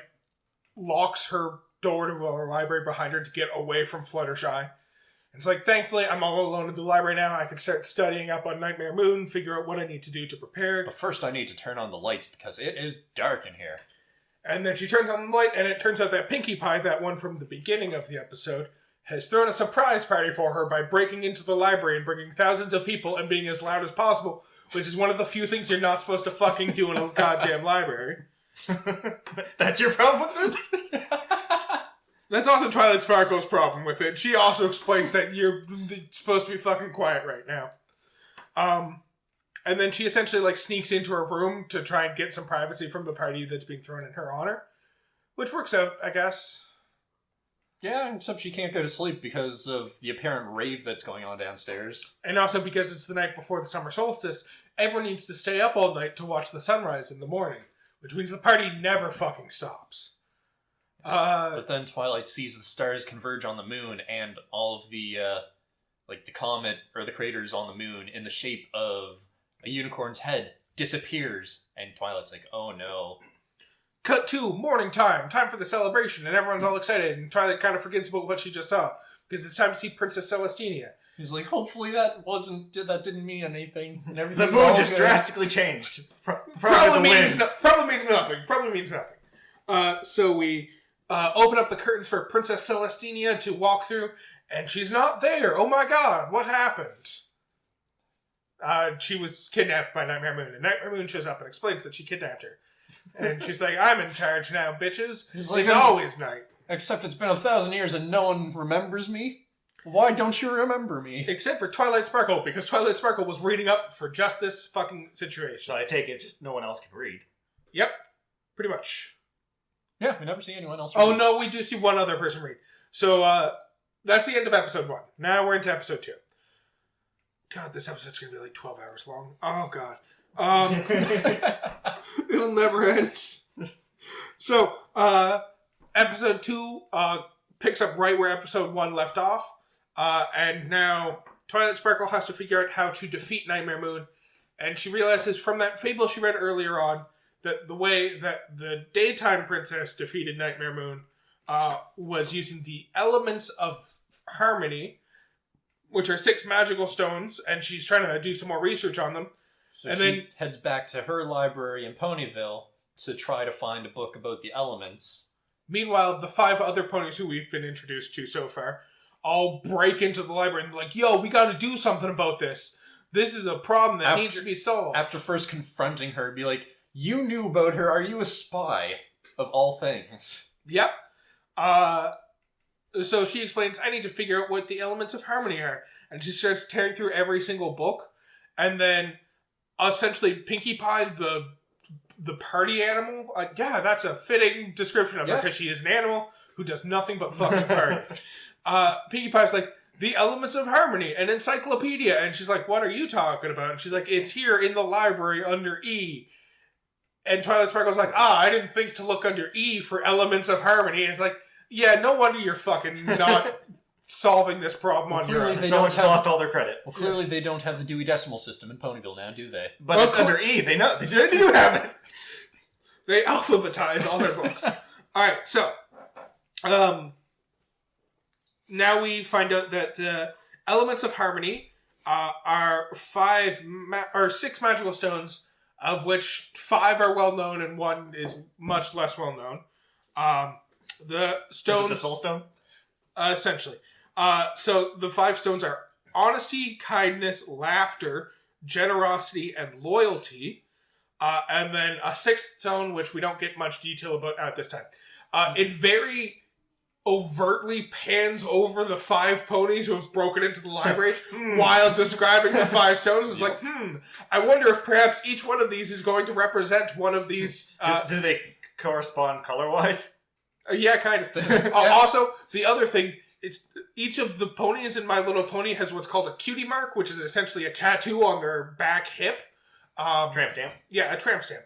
locks her door to her library behind her to get away from Fluttershy. And it's like, thankfully, I'm all alone in the library now. I can start studying up on Nightmare Moon, figure out what I need to do to prepare. But first I need to turn on the lights because it is dark in here. And then she turns on the light, and it turns out that Pinkie Pie, that one from the beginning of the episode, has thrown a surprise party for her by breaking into the library and bringing thousands of people and being as loud as possible, which is one of the few things you're not supposed to fucking do in a goddamn library. That's your problem with this? That's also Twilight Sparkle's problem with it. She also explains that you're supposed to be fucking quiet right now. And then she essentially, like, sneaks into her room to try and get some privacy from the party that's being thrown in her honor. Which works out, I guess. Yeah, except she can't go to sleep because of the apparent rave that's going on downstairs. And also because it's the night before the summer solstice, everyone needs to stay up all night to watch the sunrise in the morning. Which means the party never fucking stops. But then Twilight sees the stars converge on the moon, and all of the, the comet, or the craters on the moon, in the shape of a unicorn's head, disappears. And Twilight's like, oh no. Cut to morning time for the celebration, and everyone's all excited, and Twilight kind of forgets about what she just saw, because it's time to see Princess Celestina. He's like, hopefully that didn't mean anything. And The everything's mood all just good. drastically changed. Probably means nothing. So we open up the curtains for Princess Celestina to walk through, and she's not there. Oh my god, what happened? She was kidnapped by Nightmare Moon, and Nightmare Moon shows up and explains that she kidnapped her. And she's like, I'm in charge now, bitches. He's like, it's always night. Except it's been 1,000 years and no one remembers me? Why don't you remember me? Except for Twilight Sparkle, because Twilight Sparkle was reading up for just this fucking situation. So I take it just no one else can read. Yep, pretty much. Yeah, we never see anyone else. Oh, no, we do see one other person read. So, that's the end of episode 1. Now we're into episode 2. God, this episode's going to be like 12 hours long. Oh, God. It'll never end. So, episode 2 picks up right where episode 1 left off. And now Twilight Sparkle has to figure out how to defeat Nightmare Moon. And she realizes from that fable she read earlier on that the way that the daytime princess defeated Nightmare Moon was using the elements of harmony, which are 6 magical stones, and she's trying to do some more research on them. So and she then heads back to her library in Ponyville to try to find a book about the elements. Meanwhile, the 5 other ponies who we've been introduced to so far all break into the library and they're like, yo, we gotta do something about this. This is a problem that needs to be solved. After first confronting her, be like, you knew about her, are you a spy? Of all things. Yep. So she explains, I need to figure out what the elements of harmony are. And she starts tearing through every single book. And then, essentially, Pinkie Pie, the party animal, yeah, that's a fitting description of her, because she is an animal who does nothing but fucking party. Pinkie Pie's like, the elements of harmony, an encyclopedia. And she's like, what are you talking about? And she's like, it's here in the library under E. And Twilight Sparkle's like, I didn't think to look under E for elements of harmony. And it's like, yeah, no wonder you're fucking not solving this problem on your own. Someone just lost all their credit. Well, clearly they don't have the Dewey Decimal System in Ponyville now, do they? But it's under E. They know. They do have it. They alphabetize all their books. Alright, so, now we find out that the elements of harmony are 6 magical stones, of which 5 are well known and 1 is much less well known. The stones, is it the Soul Stone? Essentially. So the 5 stones are honesty, kindness, laughter, generosity, and loyalty. And then a 6th stone, which we don't get much detail about at this time. It very overtly pans over the 5 ponies who have broken into the library while describing the 5 stones. It's like, I wonder if perhaps each one of these is going to represent one of these. Do they correspond color-wise? Yeah, kind of. Also, the other thing, it's each of the ponies in My Little Pony has what's called a cutie mark, which is essentially a tattoo on their back hip. Tramp stamp. Yeah, a tramp stamp.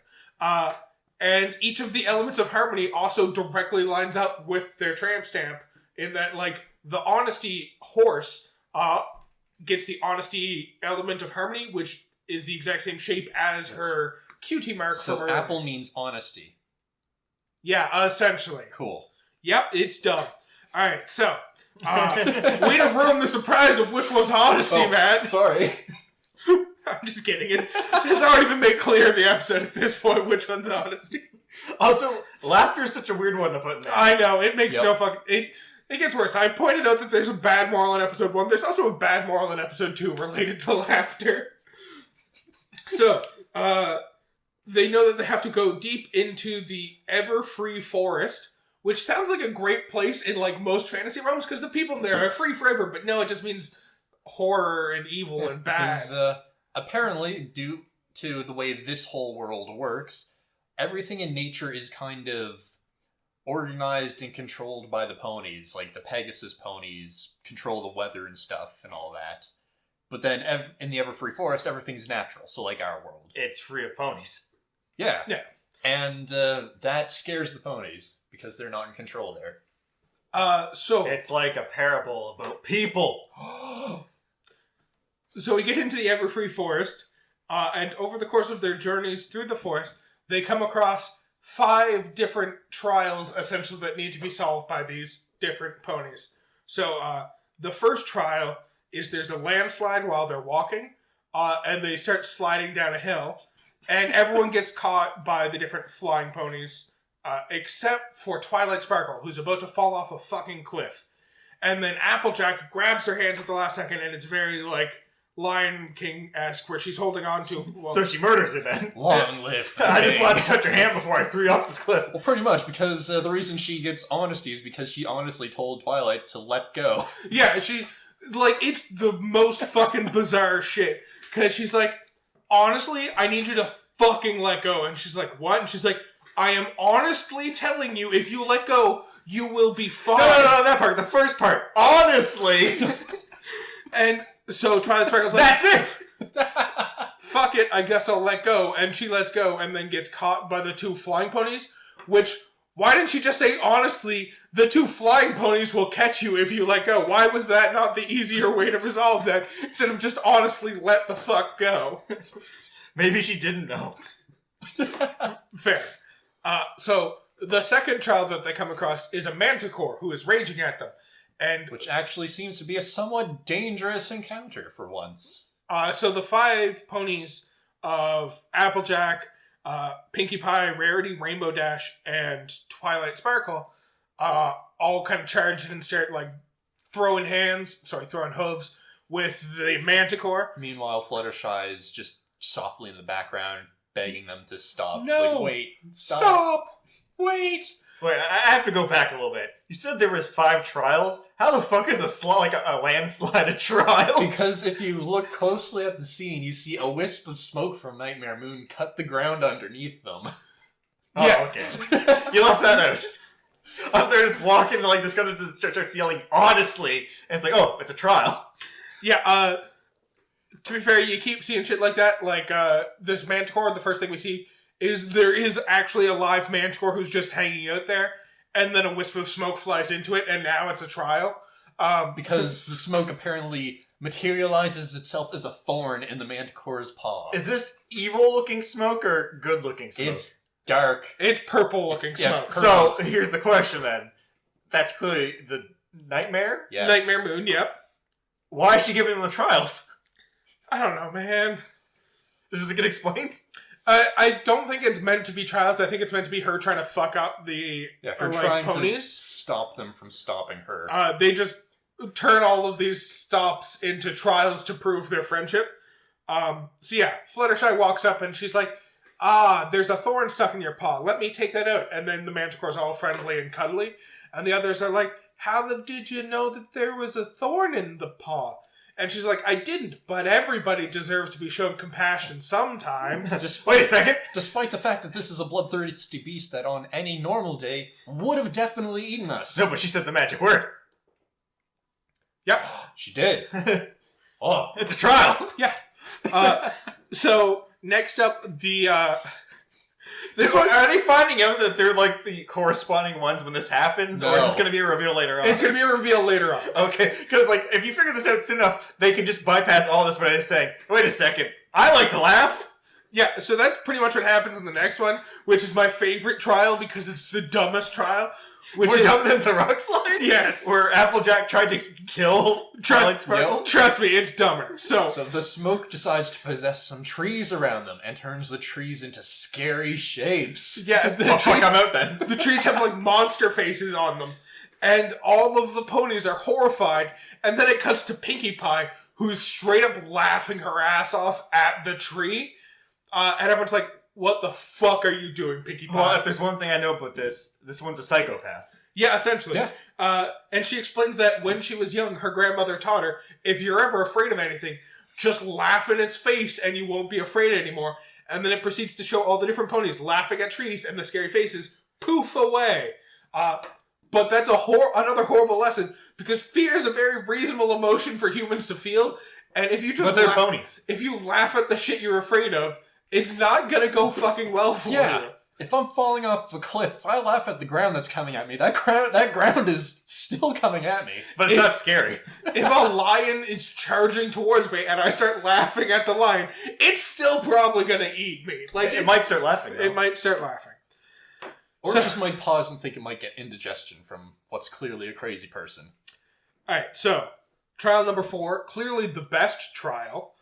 And each of the elements of harmony also directly lines up with their tramp stamp in that, like, the honesty horse gets the honesty element of harmony, which is the exact same shape as her cutie mark. So apple means honesty. Yeah, essentially. Cool. Yep, it's done. Alright, so, way to ruin the surprise of which one's honesty, Matt. Sorry. I'm just kidding. It's already been made clear in the episode at this point which one's honesty. Also, laughter is such a weird one to put in there. I know, it makes no fucking... It gets worse. I pointed out that there's a bad moral in episode 1. There's also a bad moral in episode 2 related to laughter. So, they know that they have to go deep into the ever-free forest, which sounds like a great place in, like, most fantasy realms, because the people in there are free forever, but no, it just means horror and evil and bad. Because, apparently, due to the way this whole world works, everything in nature is kind of organized and controlled by the ponies. Like, the Pegasus ponies control the weather and stuff and all that. But then, in the Everfree Forest, everything's natural, so like our world. It's free of ponies. Yeah. Yeah. And that scares the ponies, because they're not in control there. So... It's like a parable about people. So we get into the Everfree Forest, and over the course of their journeys through the forest, they come across 5 different trials, essentially, that need to be solved by these different ponies. So, the first trial is there's a landslide while they're walking, and they start sliding down a hill, and everyone gets caught by the different flying ponies, except for Twilight Sparkle, who's about to fall off a fucking cliff. And then Applejack grabs her hands at the last second, and it's very, like, Lion King-esque, where she's holding on to... Well, so she murders it then. Long live the I just king. wanted to touch her hand before I threw you off this cliff. Well, pretty much, because the reason she gets honesty is because she honestly told Twilight to let go. Yeah, she... Like, it's the most fucking bizarre shit. Because she's like, honestly, I need you to fucking let go. And she's like, what? And she's like, I am honestly telling you, if you let go, you will be fine. No, that part. The first part. Honestly. And so Twilight Sparkle's like, that's it! Fuck it, I guess I'll let go. And she lets go and then gets caught by the 2 flying ponies, which... Why didn't she just say, honestly, the 2 flying ponies will catch you if you let go? Why was that not the easier way to resolve that, instead of just honestly let the fuck go? Maybe she didn't know. Fair. So, the second trial that they come across is a manticore who is raging at them. And Which actually seems to be a somewhat dangerous encounter for once. So the 5 ponies of Applejack, Pinkie Pie, Rarity, Rainbow Dash, and Twilight Sparkle all kind of charge and start, like, throwing hooves with the Manticore. Meanwhile, Fluttershy is just softly in the background begging them to stop. No! Like, wait, Stop! Wait! Wait, I have to go back a little bit. You said there was 5 trials? How the fuck is a landslide a trial? Because if you look closely at the scene, you see a wisp of smoke from Nightmare Moon cut the ground underneath them. Oh, Yeah. okay. You left that out. Up there just walking, like, this guy just starts yelling, honestly, and it's like, oh, it's a trial. Yeah, to be fair, you keep seeing shit like that. Like, this Manticore, the first thing we see is there is actually a live Manticore who's just hanging out there, and then a wisp of smoke flies into it, and now it's a trial. Because the smoke apparently materializes itself as a thorn in the Manticore's paw. Is this evil-looking smoke or good-looking smoke? It's dark. It's purple-looking Yeah, smoke. it's So, here's the question then. That's clearly the Nightmare? Yes. Nightmare Moon, yep. Why is she giving them the trials? I don't know, man. Does this get explained? I don't think it's meant to be trials. I think it's meant to be her trying to fuck up the Her like, trying to ponies. stop them from stopping her. They just turn all of these stops into trials to prove their friendship. So yeah, Fluttershy walks up and she's like, there's a thorn stuck in your paw. Let me take that out. And then the Manticore's all friendly and cuddly. And the others are like, did you know that there was a thorn in the paw? And she's like, I didn't, but everybody deserves to be shown compassion sometimes. Wait a second. Despite the fact that this is a bloodthirsty beast that on any normal day would have definitely eaten us. No, but she said the magic word. Yep. She did. Oh. It's a trial. Yeah. So, next up, the... This one, are they finding out that they're like the corresponding ones when this happens, or is this No. going to be a reveal later on? It's going to be a reveal later on. Okay, because like if you figure this out soon enough, they can just bypass all this by just saying, "Wait a second, I like to laugh." Yeah, so that's pretty much what happens in the next one, which is my favorite trial because it's the dumbest trial. Which We're is dumb than the rock slide. Yes. where Applejack tried to kill Twilight Sparkle. Yep. Trust me, it's dumber. So So the smoke decides to possess some trees around them and turns the trees into scary shapes. yeah, the Oh, fuck, trees, I'm out then. the trees have like monster faces on them, and all of the ponies are horrified. And then it cuts to Pinkie Pie, who's straight up laughing her ass off at the tree, and everyone's like, "What the fuck are you doing, Pinkie Pie?" Well, if there's one thing I know about this one's a psychopath. Yeah, essentially. Yeah. And she explains that when she was young, her grandmother taught her, if you're ever afraid of anything, just laugh in its face and you won't be afraid anymore. And then it proceeds to show all the different ponies laughing at trees and the scary faces poof away. But that's another horrible lesson, because fear is a very reasonable emotion for humans to feel. And if you just But they're ponies. if you laugh at the shit you're afraid of, it's not gonna go fucking well for Yeah. you. If I'm falling off a cliff, if I laugh at the ground that's coming at me, that ground is still coming at me. But it's not scary. If a lion is charging towards me and I start laughing at the lion, it's still probably gonna eat me. Like It might start laughing, though. It might start laughing. Or So- it just might pause and think it might get indigestion from what's clearly a crazy person. Alright, so trial number 4, clearly the best trial,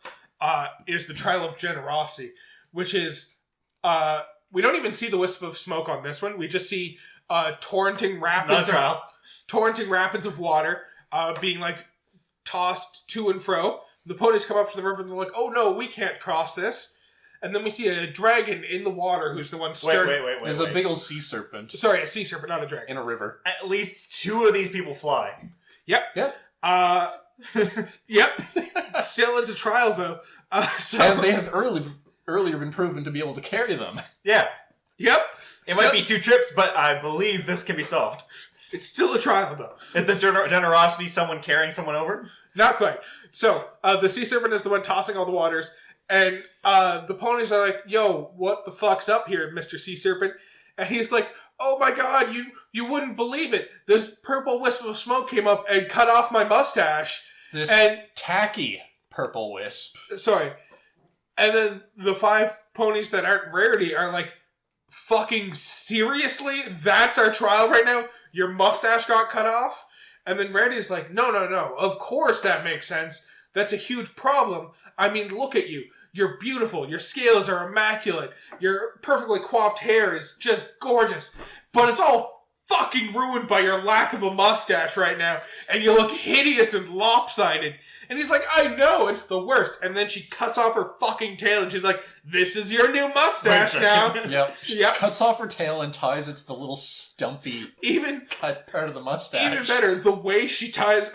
is the trial of generosity, which is we don't even see the wisp of smoke on this one. We just see torrenting rapids of water being like tossed to and fro. The ponies come up to the river and they're like, "Oh no, we can't cross this." And then we see a dragon in the water who's the one stirring. Wait. There's a big old sea serpent Sorry, a sea serpent, not a dragon. in a river. At least 2 of these people fly. Yep. Yep. Yep. Still, it's a trial though. And they have earlier been proven to be able to carry them. Yeah. Yep. It might be 2 trips, but I believe this can be solved. It's still a trial though. Is the generosity someone carrying someone over? Not quite. So, the sea serpent is the one tossing all the waters, and the ponies are like, "Yo, what the fuck's up here, Mr. Sea Serpent?" And he's like, "Oh my god, you wouldn't believe it. This purple wisp of smoke came up and cut off my mustache." This And- tacky purple wisp. Sorry. And then the 5 ponies that aren't Rarity are like, "Fucking seriously? That's our trial right now? Your mustache got cut off?" And then Rarity's like, no. Of course that makes sense. That's a huge problem. I mean, look at you. You're beautiful. Your scales are immaculate. Your perfectly coiffed hair is just gorgeous. But it's all fucking ruined by your lack of a mustache right now. And you look hideous and lopsided. And he's like, I know, it's the worst. And then she cuts off her fucking tail and she's like, this is your new mustache now. Yep. She cuts off her tail and ties it to the little stumpy cut part of the mustache. Even better, the way she cuts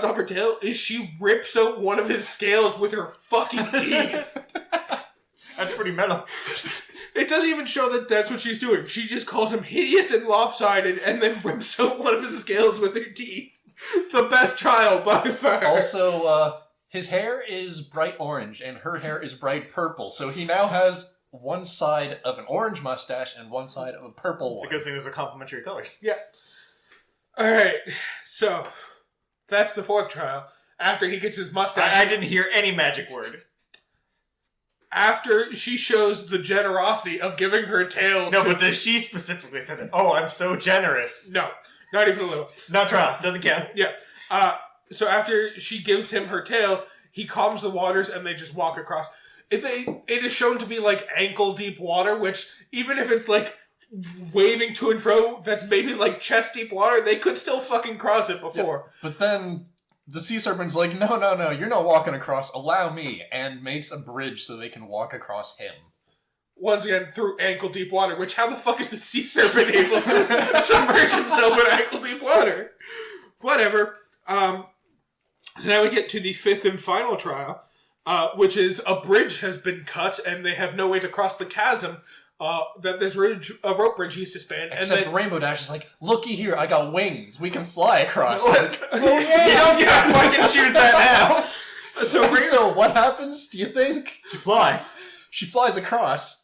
off her tail is she rips out one of his scales with her fucking teeth. That's pretty metal. It doesn't even show that that's what she's doing. She just calls him hideous and lopsided and then rips out one of his scales with her teeth. The best trial by far. Also, his hair is bright orange and her hair is bright purple. So he now has one side of an orange mustache and one side of a purple one. It's a good thing those are complementary colors. Yeah. Alright, so that's the fourth trial. After he gets his mustache. I didn't hear any magic word. After she shows the generosity of giving her tail No, but does she specifically say that? Oh, I'm so generous. No, not even a little. Not trial. Doesn't count. Yeah. So after she gives him her tail, he calms the waters and they just walk across. It is shown to be like ankle deep water, which even if it's like waving to and fro, that's maybe like chest deep water, they could still fucking cross it before. Yeah. But then the sea serpent's like, no, you're not walking across, allow me, and makes a bridge so they can walk across him. Once again, through ankle deep water, which how the fuck is the sea serpent able to submerge himself in ankle deep water? Whatever. So now we get to the fifth and final trial, which is a bridge has been cut and they have no way to cross the chasm that this a rope bridge used to span. Except Rainbow Dash is like, looky here, I got wings. We can fly across. Oh yeah! Yeah, I can choose that now. So what happens, do you think? She flies. She flies across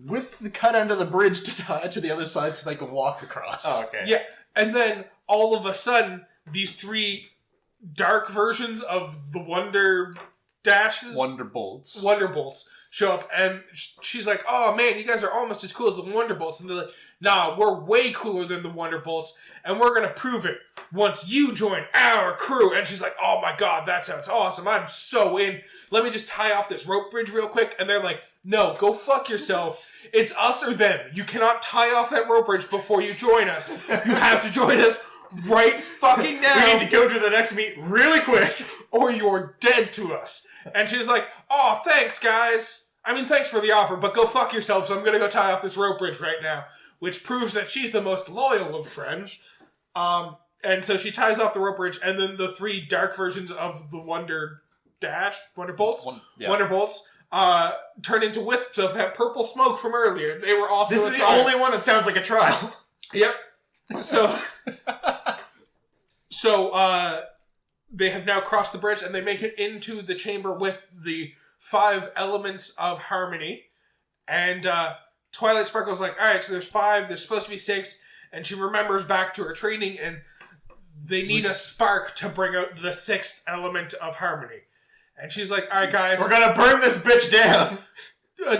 with the cut end of the bridge to tie to the other side so they can walk across. Oh, okay. Yeah, and then all of a sudden, these three dark versions of the Wonder Dashes... Wonderbolts show up, and she's like, oh man, you guys are almost as cool as the Wonderbolts. And they're like, nah, we're way cooler than the Wonderbolts, and we're gonna prove it once you join our crew. And she's like, oh my god, that sounds awesome. I'm so in. Let me just tie off this rope bridge real quick. And they're like, no, go fuck yourself. It's us or them. You cannot tie off that rope bridge before you join us. You have to join us right fucking now. We need to go to the next meet really quick, or you're dead to us. And she's like, oh, thanks, guys. I mean, thanks for the offer, but go fuck yourself, so I'm gonna go tie off this rope bridge right now. Which proves that she's the most loyal of friends. And so she ties off the rope bridge, and then the three dark versions of the Wonderbolts, turn into wisps of that purple smoke from earlier. They were also This is the only one that sounds like a trial. Yep. So they have now crossed the bridge, and they make it into the chamber with the 5 elements of harmony. And Twilight Sparkle's like, alright, so there's 5, there's supposed to be 6, and she remembers back to her training, and they need a spark to bring out the 6th element of harmony. And she's like, alright guys, we're gonna burn this bitch down.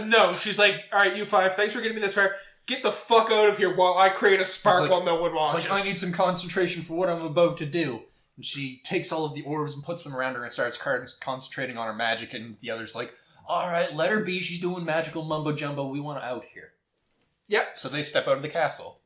No, she's like, alright, you 5, thanks for getting me this far. Get the fuck out of here while I create a spark while no one watches. It's like, I need some concentration for what I'm about to do. And she takes all of the orbs and puts them around her and starts concentrating on her magic, and the other's like, alright, let her be, she's doing magical mumbo-jumbo, we want her out here. Yep. So they step out of the castle.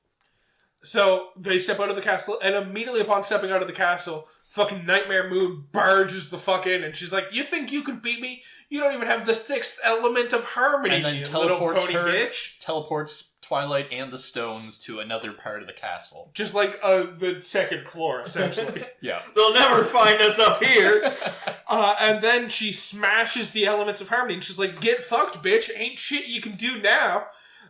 So they step out of the castle, and immediately upon stepping out of the castle, fucking Nightmare Moon barges the fuck in, and she's like, you think you can beat me? You don't even have the 6th element of harmony, and then you teleports little pony bitch. Teleports Twilight and the stones to another part of the castle. Just like the 2nd floor, essentially. Yeah. They'll never find us up here. And then she smashes the elements of harmony, and she's like, get fucked, bitch. Ain't shit you can do now.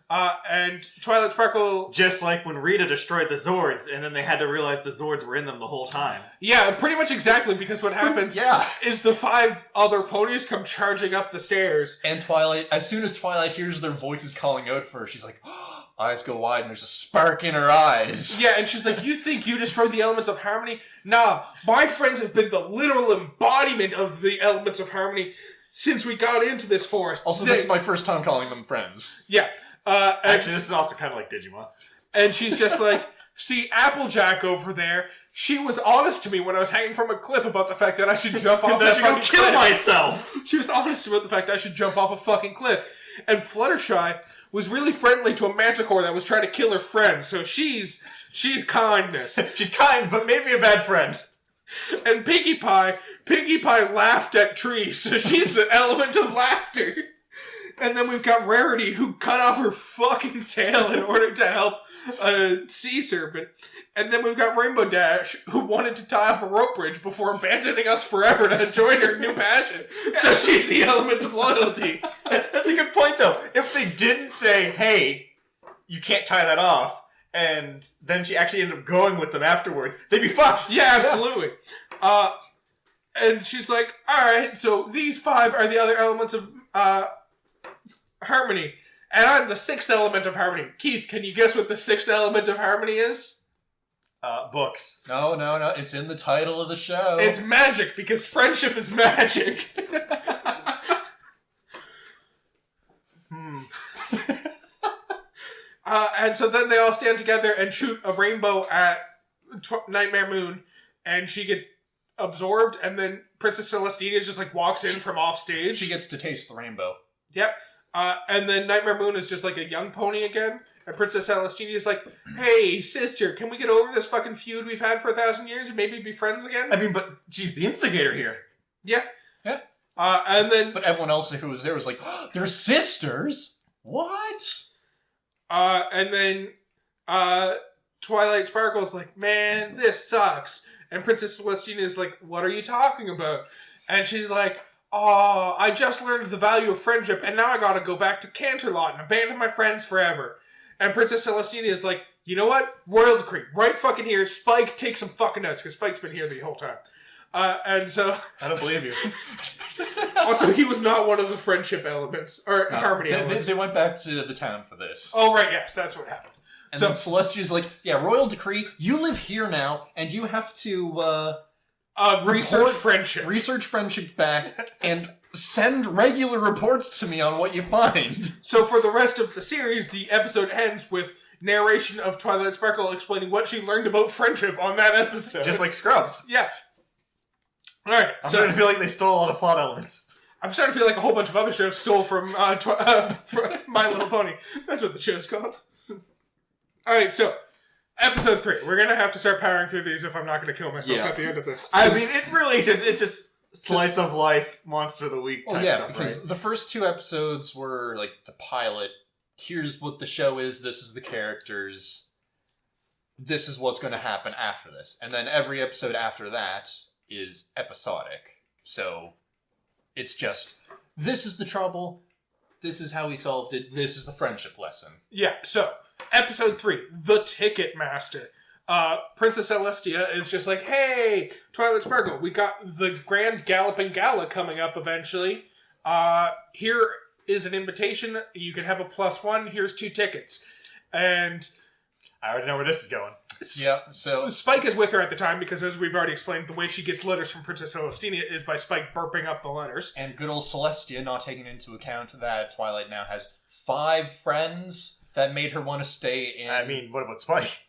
And Twilight Sparkle... Just like when Rita destroyed the Zords, and then they had to realize the Zords were in them the whole time. Yeah, pretty much exactly, because what happens is the 5 other ponies come charging up the stairs. And Twilight, as soon as Twilight hears their voices calling out for her, she's like, oh, eyes go wide, and there's a spark in her eyes. Yeah, and she's like, you think you destroyed the elements of harmony? Nah, my friends have been the literal embodiment of the elements of harmony since we got into this forest. Also, this is my first time calling them friends. Yeah. Actually, this is also kind of like Digimon. And she's just like, see, Applejack over there, she was honest to me when I was hanging from a cliff about the fact that I should jump off that fucking cliff. Kill myself! She was honest about the fact that I should jump off a fucking cliff. And Fluttershy was really friendly to a manticore that was trying to kill her friend, so she's kindness. She's kind, but maybe a bad friend. And Pinkie Pie laughed at Tree, so she's the element of laughter. And then we've got Rarity, who cut off her fucking tail in order to help a sea serpent. And then we've got Rainbow Dash, who wanted to tie off a rope bridge before abandoning us forever to join her new passion. So she's the element of loyalty. That's a good point, though. If they didn't say, hey, you can't tie that off, and then she actually ended up going with them afterwards, they'd be fucked. Yeah, absolutely. And she's like, alright, so these 5 are the other elements of harmony. And I'm the 6th element of harmony. Keith, can you guess what the 6th element of harmony is? Books. No. It's in the title of the show. It's magic, because friendship is magic. And so then they all stand together and shoot a rainbow at Nightmare Moon, and she gets absorbed, and then Princess Celestina just like walks in from off stage. She gets to taste the rainbow. Yep. And then Nightmare Moon is just like a young pony again. And Princess Celestina is like, hey, sister, can we get over this fucking feud we've had for 1,000 years and maybe be friends again? I mean, but she's the instigator here. Yeah. Yeah. And then... But everyone else who was there was like, oh, they're sisters? What? And then Twilight Sparkle's like, man, this sucks. And Princess Celestina is like, what are you talking about? And she's like, oh, I just learned the value of friendship, and now I gotta go back to Canterlot and abandon my friends forever. And Princess Celestina is like, you know what? Royal decree. Right fucking here. Spike, take some fucking notes, because Spike's been here the whole time. And so... I don't believe you. Also, he was not one of the friendship elements, or harmony elements. They went back to the town for this. Oh, right, yes, that's what happened. And then Celestia's like, yeah, royal decree, you live here now, and you have to, research friendship. Research friendship back, and send regular reports to me on what you find. So for the rest of the series, the episode ends with narration of Twilight Sparkle explaining what she learned about friendship on that episode. Just like Scrubs. Yeah. Alright, I'm starting to feel like they stole a lot of plot elements. I'm starting to feel like a whole bunch of other shows stole from from My Little Pony. That's what the show's called. Alright, so... Episode 3. We're gonna have to start powering through these if I'm not gonna kill myself at the end of this. I mean, it's just slice of life, monster of the week type stuff, because right? the first 2 episodes were like the pilot. Here's what the show is. This is the characters. This is what's going to happen after this. And then every episode after that is episodic. So it's just, this is the trouble. This is how we solved it. This is the friendship lesson. Yeah, so... Episode 3, The Ticket Master. Princess Celestia is just like, hey, Twilight Sparkle, we got the Grand Galloping Gala coming up eventually. Here is an invitation. You can have a +1. Here's 2 tickets. And... I already know where this is going. Yeah, so... Spike is with her at the time because, as we've already explained, the way she gets letters from Princess Celestina is by Spike burping up the letters. And good old Celestia not taking into account that Twilight now has 5 friends... That made her want to stay in... I mean, what about Spike?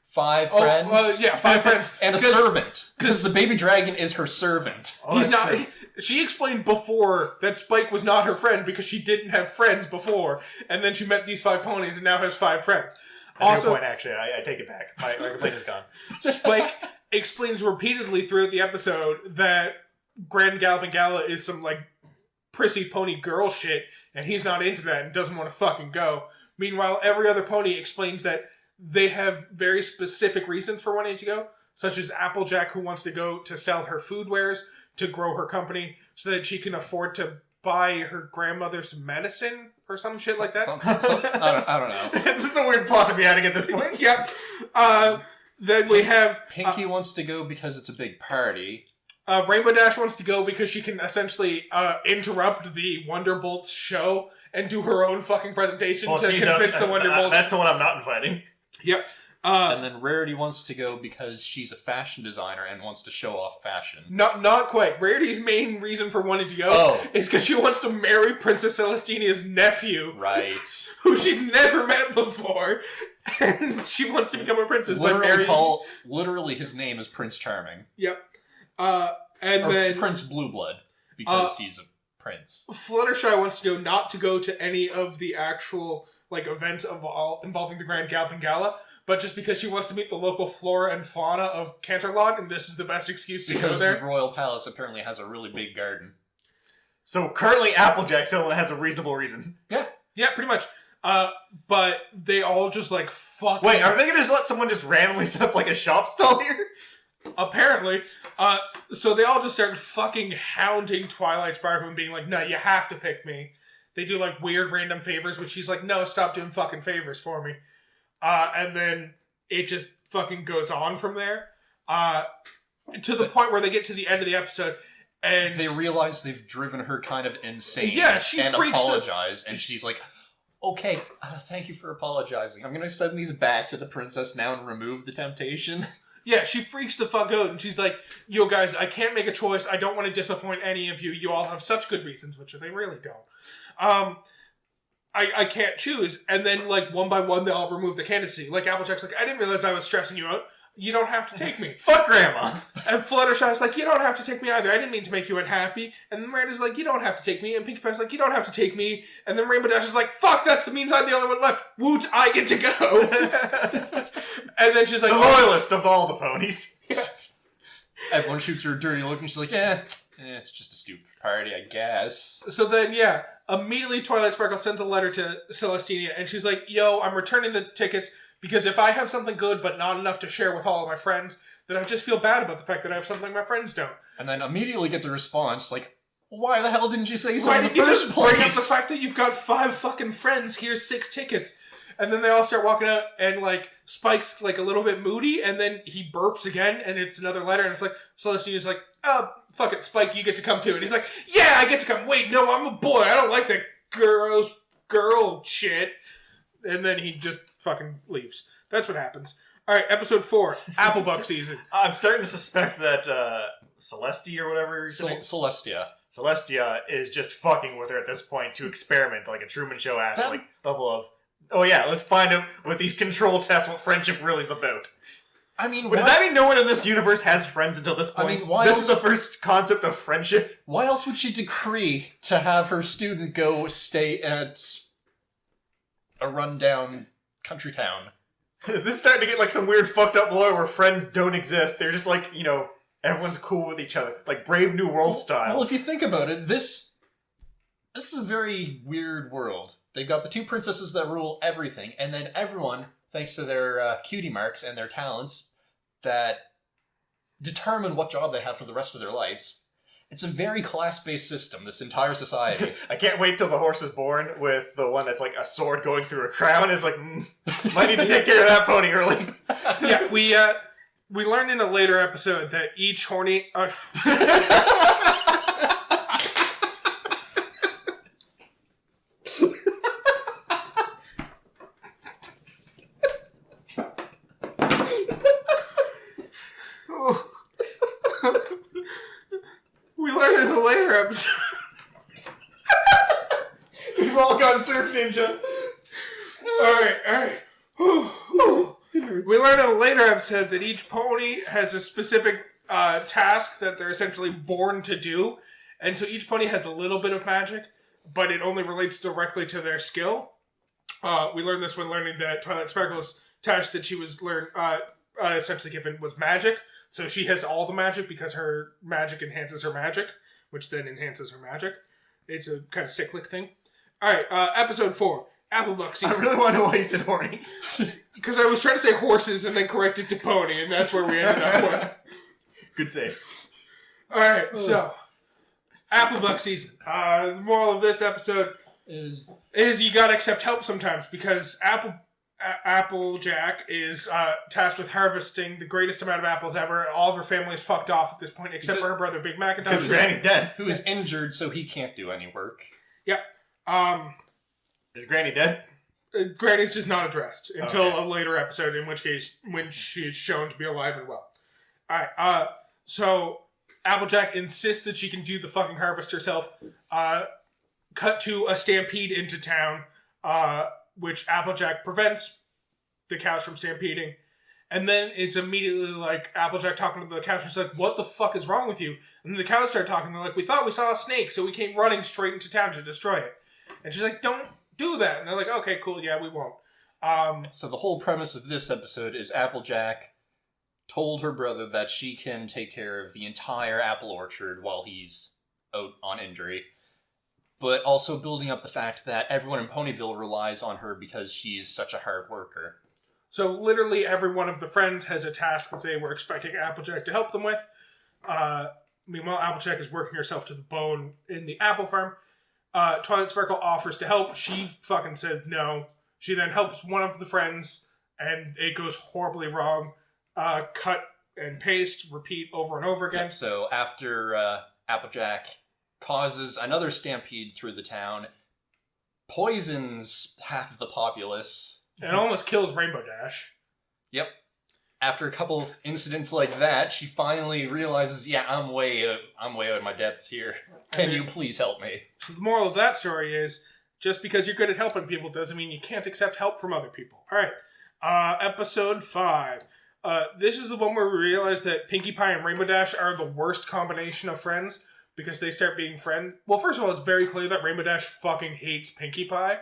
5 friends? Yeah, 5 friends. And a servant. Because the baby dragon is her servant. Oh, He's not... She explained before that Spike was not her friend because she didn't have friends before. And then she met these 5 ponies and now has 5 friends. Also, point, actually, I take it back. My complaint is gone. Spike explains repeatedly throughout the episode that Grand Galloping Gala is some, like, prissy pony girl shit, and he's not into that and doesn't want to fucking go. Meanwhile, every other pony explains that they have very specific reasons for wanting to go, such as Applejack, who wants to go to sell her food wares to grow her company so that she can afford to buy her grandmother some medicine or some shit like that. I don't know. This is a weird plot to be adding at this point. Yep. Then we have... Pinkie wants to go because it's a big party. Rainbow Dash wants to go because she can essentially interrupt the Wonderbolt's show and do her own fucking presentation to convince the Wonderbolts. That's the one I'm not inviting. Yep. And then Rarity wants to go because she's a fashion designer and wants to show off fashion. Not quite. Rarity's main reason for wanting to go is because she wants to marry Princess Celestina's nephew. Right. Who she's never met before. And she wants to become a princess by marrying... Literally his name is Prince Charming. Yep. And then... Prince Blueblood. Because he's a prince. Fluttershy wants to go not to go to any of the actual events involving the Grand Galloping Gala, but just because she wants to meet the local flora and fauna of Canterlot, and this is the best excuse to go there. Because the royal palace apparently has a really big garden. So currently Applejack still has a reasonable reason. Yeah. Yeah, pretty much. But they all just like fuck. Wait, are they gonna just let someone just randomly set up like a shop stall here? Apparently. So they all just start fucking hounding Twilight Sparkle and being like, no, you have to pick me. They do like weird random favors, which she's like, no, stop doing fucking favors for me. And then it just fucking goes on from there. To the point where they get to the end of the episode and they realize they've driven her kind of insane. Yeah, she and freaks apologize, and she's like, okay, thank you for apologizing. I'm gonna send these back to the princess now and remove the temptation. Yeah, she freaks the fuck out, and she's like, yo, guys, I can't make a choice. I don't want to disappoint any of you. You all have such good reasons, which they really don't. I can't choose. And then, like, one by one, they all remove the candidacy. Like, Applejack's like, I didn't realize I was stressing you out. You don't have to take me. Fuck Grandma! And Fluttershy's like, you don't have to take me either. I didn't mean to make you unhappy. And then Miranda's like, you don't have to take me. And Pinkie Pie's like, you don't have to take me. And then Rainbow Dash is like, fuck, that's the means I'm the only one left. Woot, I get to go. And then she's like, the loyalist of all the ponies. Yes. Everyone shoots her a dirty look, and she's like, it's just a stupid party, I guess. So then, yeah, immediately Twilight Sparkle sends a letter to Celestina, and she's like, yo, I'm returning the tickets, because if I have something good but not enough to share with all of my friends, then I just feel bad about the fact that I have something my friends don't. And then immediately gets a response like, why the hell didn't you say so Why in the did you first just place? bring up the fact that you've got 5 fucking friends, here's 6 tickets. And then they all start walking out, and, like, Spike's, like, a little bit moody, and then he burps again, and it's another letter, and it's like, Celestina's like, oh, fuck it, Spike, you get to come too. And he's like, yeah, I get to come. Wait, no, I'm a boy. I don't like that gross girl shit. And then he just fucking leaves. That's what happens. All right, episode 4, Applebuck season. I'm starting to suspect that Celestia or whatever you're saying. Celestia. Celestia is just fucking with her at this point to experiment, like a Truman Show ass like level of, oh yeah, let's find out with these control tests what friendship really is about. I mean, But does that mean no one in this universe has friends until this point? I mean, why this else- is the first concept of friendship? Why else would she decree to have her student go stay at a rundown country town? This is starting to get like some weird fucked up lore where friends don't exist. They're just like, you know, everyone's cool with each other. Like Brave New World style. Well, if you think about it, this is a very weird world. They've got the 2 princesses that rule everything, and then everyone, thanks to their cutie marks and their talents, that determine what job they have for the rest of their lives. It's a very class-based system, this entire society. I can't wait till the horse is born with the one that's like a sword going through a crown. It's like, might need to take care of that pony early. Yeah, we learned in a later episode that each horny... We learned in a later episode... We've all gone surf ninja. Alright. We learned in a later episode that each pony has a specific task that they're essentially born to do. And so each pony has a little bit of magic, but it only relates directly to their skill. We learned this when learning that Twilight Sparkle's task that she was essentially given was magic. So she has all the magic because her magic enhances her magic, which then enhances her magic. It's a kind of cyclic thing. Alright, episode 4. Applebuck season. I really want to know why you said horny. Because I was trying to say horses and then correct it to pony, and that's where we ended up with. Good save. Alright, so. Applebuck season. The moral of this episode is you gotta accept help sometimes, because Applejack is tasked with harvesting the greatest amount of apples ever. All of her family is fucked off at this point, except for her brother, Big Macintosh. Because Granny's dead. who is injured, so he can't do any work. Yep. Is Granny dead? Granny's just not addressed until Okay. a later episode, in which case, when she is shown to be alive and well. Alright, so Applejack insists that she can do the fucking harvest herself. Cut to a stampede into town, which Applejack prevents the cows from stampeding. And then it's immediately like Applejack talking to the cows. She's like, what the fuck is wrong with you? And then the cows start talking. They're like, we thought we saw a snake, so we came running straight into town to destroy it. And she's like, don't do that. And they're like, okay, cool, yeah, we won't. So the whole premise of this episode is Applejack told her brother that she can take care of the entire apple orchard while he's out on injury, but also building up the fact that everyone in Ponyville relies on her because she's such a hard worker. So literally every one of the friends has a task that they were expecting Applejack to help them with. Meanwhile, Applejack is working herself to the bone in the apple farm. Twilight Sparkle offers to help. She fucking says no. She then helps one of the friends, and it goes horribly wrong. Cut and paste, repeat over and over again. Yep, so after Applejack causes another stampede through the town, poisons half of the populace, and almost kills Rainbow Dash. Yep. After a couple of incidents like that, she finally realizes, yeah, I'm way out of my depths here. Can you please help me? So the moral of that story is, just because you're good at helping people doesn't mean you can't accept help from other people. All right. Episode 5. This is the one where we realize that Pinkie Pie and Rainbow Dash are the worst combination of friends because they start being friends. Well, first of all, it's very clear that Rainbow Dash fucking hates Pinkie Pie.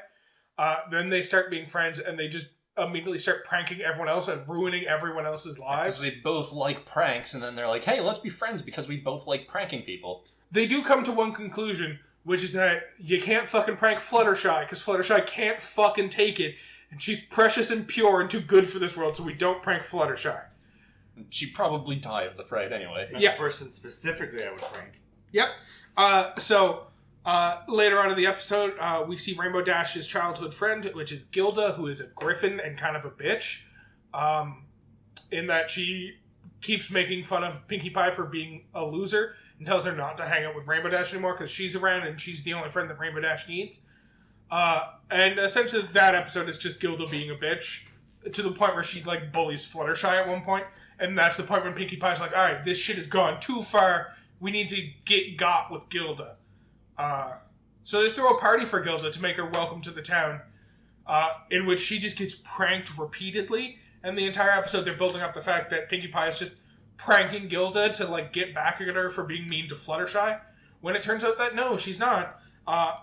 Then they start being friends and they just immediately start pranking everyone else and ruining everyone else's lives. Because they both like pranks, and then they're like, hey, let's be friends because we both like pranking people. They do come to one conclusion, which is that you can't fucking prank Fluttershy because Fluttershy can't fucking take it. And she's precious and pure and too good for this world, so we don't prank Fluttershy. She'd probably die of the fright anyway. That's the person specifically I would prank. Yep. Later on in the episode, we see Rainbow Dash's childhood friend, which is Gilda, who is a griffin and kind of a bitch. In that she keeps making fun of Pinkie Pie for being a loser and tells her not to hang out with Rainbow Dash anymore because she's around and she's the only friend that Rainbow Dash needs. And essentially that episode is just Gilda being a bitch to the point where she like bullies Fluttershy at one point, and that's the point when Pinkie Pie's like, alright, this shit has gone too far, we need to get got with Gilda. So they throw a party for Gilda to make her welcome to the town, in which she just gets pranked repeatedly, and the entire episode they're building up the fact that Pinkie Pie is just pranking Gilda to like get back at her for being mean to Fluttershy, when it turns out that no, she's not.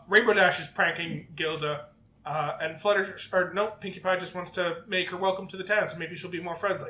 Rainbow Dash is pranking Gilda, and Pinkie Pie just wants to make her welcome to the town, so maybe she'll be more friendly.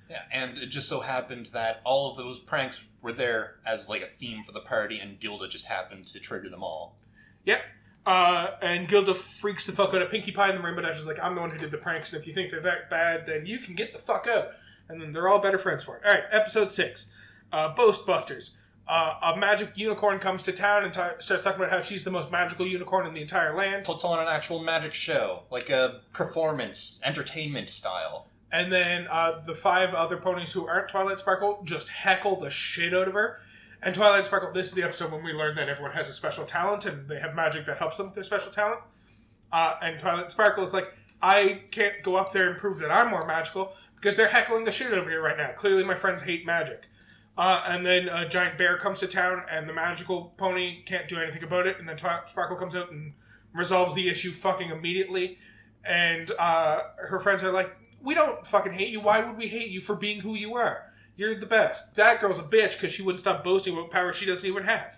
Yeah, and it just so happened that all of those pranks were there as like a theme for the party, and Gilda just happened to trigger them all. Yep. And Gilda freaks the fuck out at Pinkie Pie, and the Rainbow Dash is like, I'm the one who did the pranks, and if you think they're that bad, then you can get the fuck out. And then they're all better friends for it. Alright, episode 6. Boastbusters. A magic unicorn comes to town and starts talking about how she's the most magical unicorn in the entire land. Puts on an actual magic show, like a performance, entertainment style. And then the 5 other ponies who aren't Twilight Sparkle just heckle the shit out of her. And Twilight Sparkle, this is the episode when we learn that everyone has a special talent and they have magic that helps them with their special talent. And Twilight Sparkle is like, I can't go up there and prove that I'm more magical because they're heckling the shit out of me right now. Clearly my friends hate magic. And then a giant bear comes to town and the magical pony can't do anything about it. And then Twilight Sparkle comes out and resolves the issue fucking immediately. And her friends are like, we don't fucking hate you. Why would we hate you for being who you are? You're the best. That girl's a bitch because she wouldn't stop boasting about power she doesn't even have.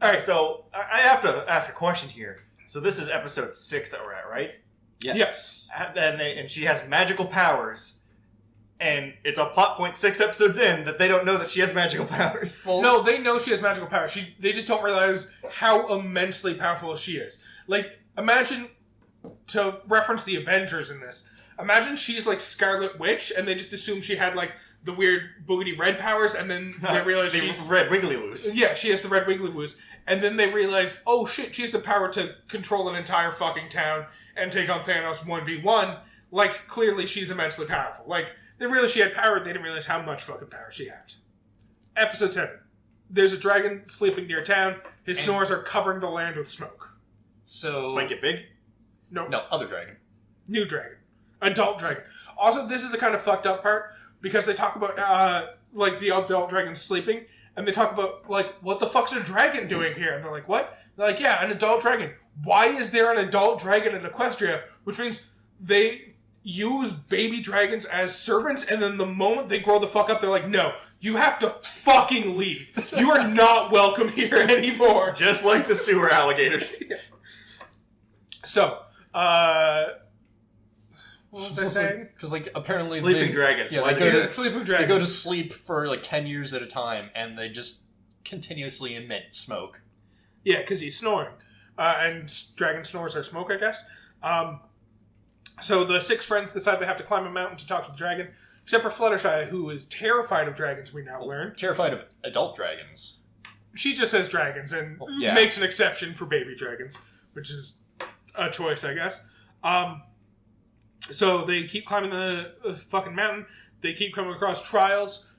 All right, so I have to ask a question here. So this is episode 6 that we're at, right? Yeah. Yes. And she has magical powers. And it's a plot point 6 episodes in that they don't know that she has magical powers. Well, no, they know she has magical powers. They just don't realize how immensely powerful she is. Like, imagine, to reference the Avengers in this, imagine she's like Scarlet Witch and they just assume she had like the weird boogity red powers, and then they realize she's... Red Wiggly Woos. Yeah, she has the red Wiggly Woos. And then they realize, oh shit, she has the power to control an entire fucking town and take on Thanos 1v1. Like, clearly she's immensely powerful. Like, they realized she had power, they didn't realize how much fucking power she had. Episode 7. There's a dragon sleeping near town. His snores are covering the land with smoke. So... This might get big? Nope. No, other dragon. New dragon. Adult dragon. Also, this is the kind of fucked up part, because they talk about, like, the adult dragon sleeping, and they talk about, like, what the fuck's a dragon doing here? And they're like, what? They're like, yeah, an adult dragon. Why is there an adult dragon in Equestria? Which means they use baby dragons as servants, and then the moment they grow the fuck up, they're like, no, you have to fucking leave. You are not welcome here anymore. Just like the sewer alligators. So, What was I saying? Because, like, apparently... Sleeping dragon. Yeah, Why they is go it- to, Sleeping dragon. they go to sleep for, like, 10 years at a time, and they just continuously emit smoke. Yeah, because he's snoring. And dragon snores are smoke, I guess. So the 6 friends decide they have to climb a mountain to talk to the dragon, except for Fluttershy, who is terrified of dragons, we now learn. Terrified of adult dragons. She just says dragons and yeah. makes an exception for baby dragons, which is a choice, I guess. So they keep climbing the fucking mountain. They keep coming across trials,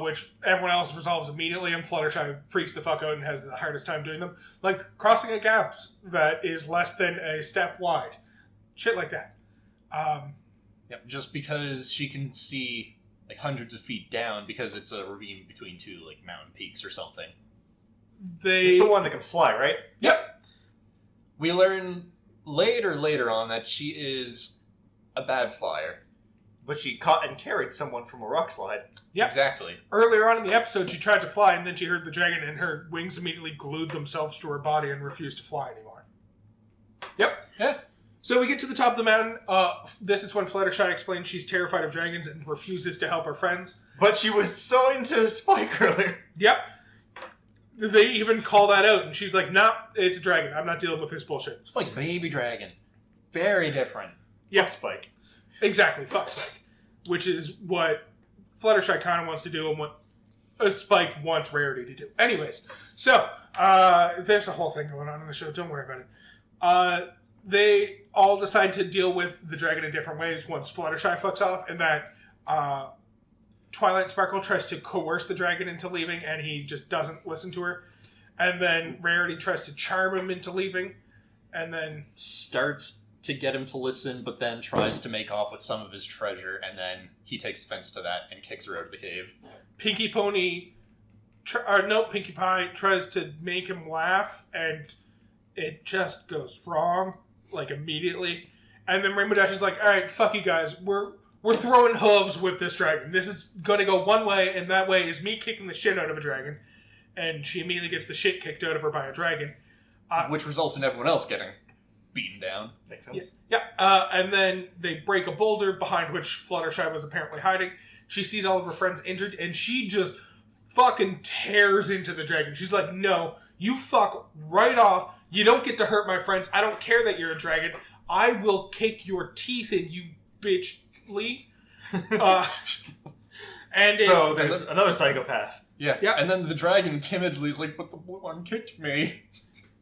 which everyone else resolves immediately, and Fluttershy freaks the fuck out and has the hardest time doing them. Like crossing a gap that is less than a step wide. Shit like that. Yep, just because she can see, like, hundreds of feet down because it's a ravine between 2, like, mountain peaks or something. It's the one that can fly, right? Yep. We learn later on that she is a bad flyer. But she caught and carried someone from a rock slide. Yep. Exactly. Earlier on in the episode, she tried to fly, and then she heard the dragon, and her wings immediately glued themselves to her body and refused to fly anymore. Yep. Yeah. So we get to the top of the mountain. This is when Fluttershy explains she's terrified of dragons and refuses to help her friends. But she was so into Spike earlier. Yep. They even call that out, and she's like, nah, it's a dragon. I'm not dealing with this bullshit. Spike's baby dragon. Very different. Yep. Fuck Spike. Exactly, fuck Spike. Which is what Fluttershy kind of wants to do and what Spike wants Rarity to do. Anyways, so, there's a whole thing going on in the show. Don't worry about it. They all decide to deal with the dragon in different ways once Fluttershy fucks off, and that Twilight Sparkle tries to coerce the dragon into leaving, and he just doesn't listen to her. And then Rarity tries to charm him into leaving, and then... Starts to get him to listen, but then tries to make off with some of his treasure, and then he takes offense to that and kicks her out of the cave. Pinkie Pie tries to make him laugh, and it just goes wrong, like, immediately. And then Rainbow Dash is like, alright, fuck you guys, we're throwing hooves with this dragon. This is gonna go one way, and that way is me kicking the shit out of a dragon. And she immediately gets the shit kicked out of her by a dragon. Which results in everyone else getting beaten down. Makes sense. Yeah. And then they break a boulder behind which Fluttershy was apparently hiding. She sees all of her friends injured, and she just fucking tears into the dragon. She's like, no, you fuck right off. You don't get to hurt my friends. I don't care that you're a dragon. I will kick your teeth in, you bitch. And so there's another psychopath. Yeah. Yeah. And then the dragon timidly is like, but the blue one kicked me.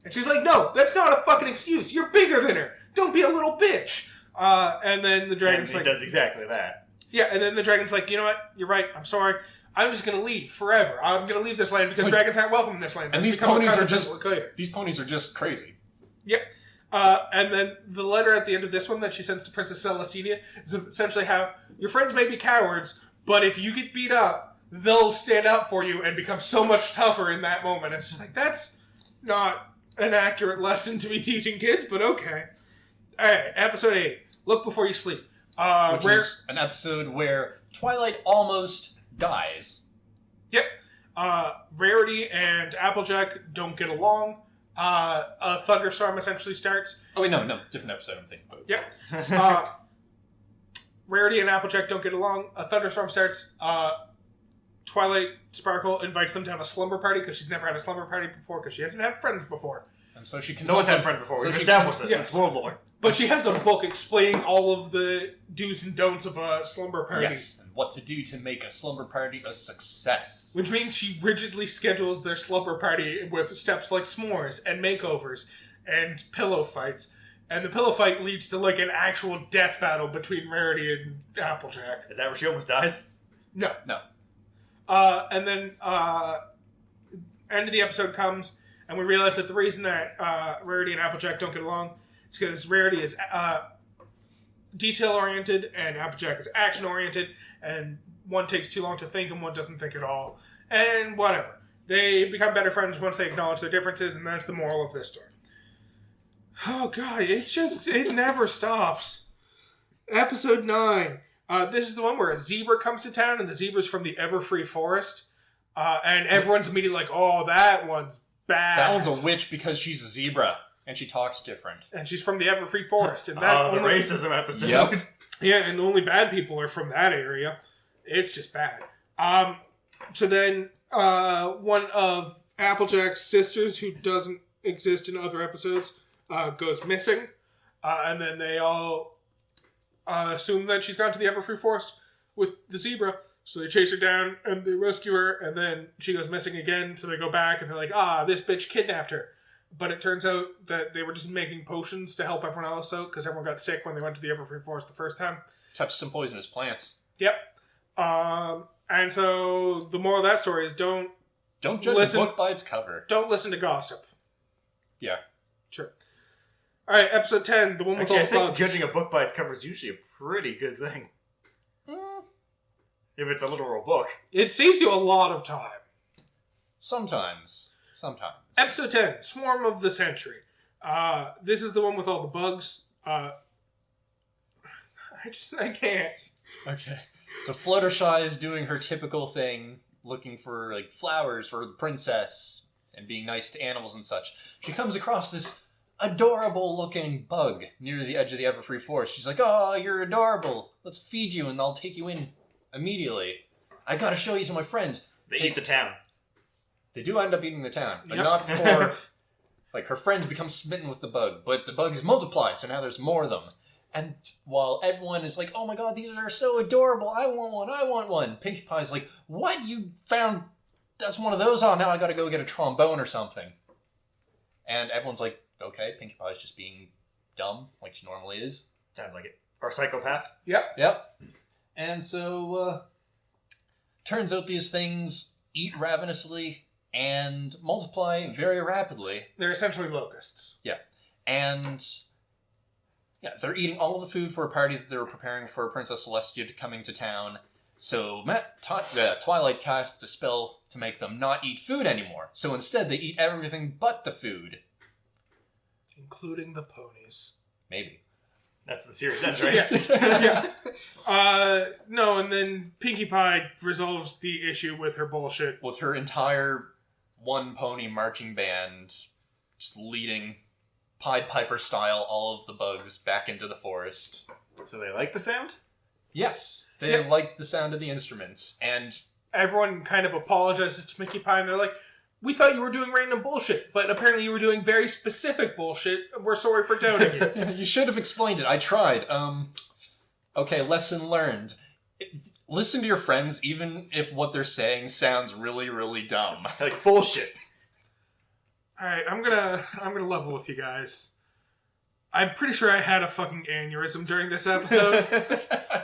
And she's like, no, that's not a fucking excuse. You're bigger than her. Don't be a little bitch. And then the dragon's And he like... does exactly that. Yeah, and then the dragon's like, you know what? You're right. I'm sorry. I'm just going to leave forever. I'm going to leave this land because like, dragons aren't welcome in this land. And That's these become a ponies kind are of just... later. These ponies are just crazy. Yeah. And then the letter at the end of this one that she sends to Princess Celestina is essentially how your friends may be cowards, but if you get beat up, they'll stand up for you and become so much tougher in that moment. It's just like, that's not an accurate lesson to be teaching kids, but okay. Alright, episode 8. Look before you sleep. Which is an episode where Twilight almost dies. Yep. Rarity and Applejack don't get along. A thunderstorm essentially starts. Oh wait, no, different episode I'm thinking about. Yep. Rarity and Applejack don't get along. A thunderstorm starts. Twilight Sparkle invites them to have a slumber party because she's never had a slumber party before because she hasn't had friends before. And so she No one's had friends before. We've established this. Yes. It's world lore. But she has a book explaining all of the do's and don'ts of a slumber party. Yes, and what to do to make a slumber party a success. Which means she rigidly schedules their slumber party with steps like s'mores and makeovers and pillow fights. And the pillow fight leads to like an actual death battle between Rarity and Applejack. Is that where she almost dies? No. No. And then end of the episode comes, and we realize that the reason that Rarity and Applejack don't get along is because Rarity is detail-oriented and Applejack is action-oriented, and one takes too long to think and one doesn't think at all. And whatever. They become better friends once they acknowledge their differences, and that's the moral of this story. Oh god, it never stops. Episode 9. This is the one where a zebra comes to town, and the zebra's from the Everfree Forest. And everyone's immediately like, oh, that one's bad. That one's a witch because she's a zebra, and she talks different. And she's from the Everfree Forest. And that The only, racism episode. Yep. Yeah, and only bad people are from that area. It's just bad. So then one of Applejack's sisters, who doesn't exist in other episodes, goes missing. And then they all assume that she's gone to the Everfree Forest with the zebra. So they chase her down and they rescue her. And then she goes missing again. So they go back and they're like, this bitch kidnapped her. But it turns out that they were just making potions to help everyone else out because everyone got sick when they went to the Everfree Forest the first time. Touch some poisonous plants. Yep. And so the moral of that story is don't judge a book by its cover. Don't listen to gossip. Yeah. Sure. All right, episode 10, the one with all the bugs. I think judging a book by its cover is usually a pretty good thing. If it's a literal book. It saves you a lot of time. Sometimes. Episode 10, Swarm of the Century. This is the one with all the bugs. I can't. Okay. So Fluttershy is doing her typical thing, looking for like flowers for the princess and being nice to animals and such. She comes across this adorable looking bug near the edge of the Everfree Forest. She's like, "Oh, you're adorable. Let's feed you and I'll take you in immediately. I gotta show you to my friends." They eat the town. They do end up eating the town, but not before like her friends become smitten with the bug, but the bug is multiplied, so now there's more of them. And while everyone is like, "Oh my god, these are so adorable, I want one," Pinkie Pie's like, "What? You found that's one of those? Oh, now I gotta go get a trombone or something." And everyone's like, okay, Pinkie Pie's just being dumb, like she normally is. Sounds like it. Or psychopath. Yep. And so, turns out these things eat ravenously and multiply very rapidly. They're essentially locusts. Yeah. And they're eating all of the food for a party that they were preparing for Princess Celestia coming to town. So Twilight cast a spell to make them not eat food anymore. So instead, they eat everything but the food. Including the ponies. Maybe. That's the series ends, right? No, and then Pinkie Pie resolves the issue with her bullshit. With her entire one-pony marching band just leading Pied Piper style all of the bugs back into the forest. So they like the sound? Yes. They like the sound of the instruments. And everyone kind of apologizes to Pinkie Pie, and they're like, "We thought you were doing random bullshit, but apparently you were doing very specific bullshit. We're sorry for doubting you." You should have explained it. I tried. Okay, lesson learned. Listen to your friends, even if what they're saying sounds really, really dumb. Like bullshit. Alright, I'm gonna level with you guys. I'm pretty sure I had a fucking aneurysm during this episode.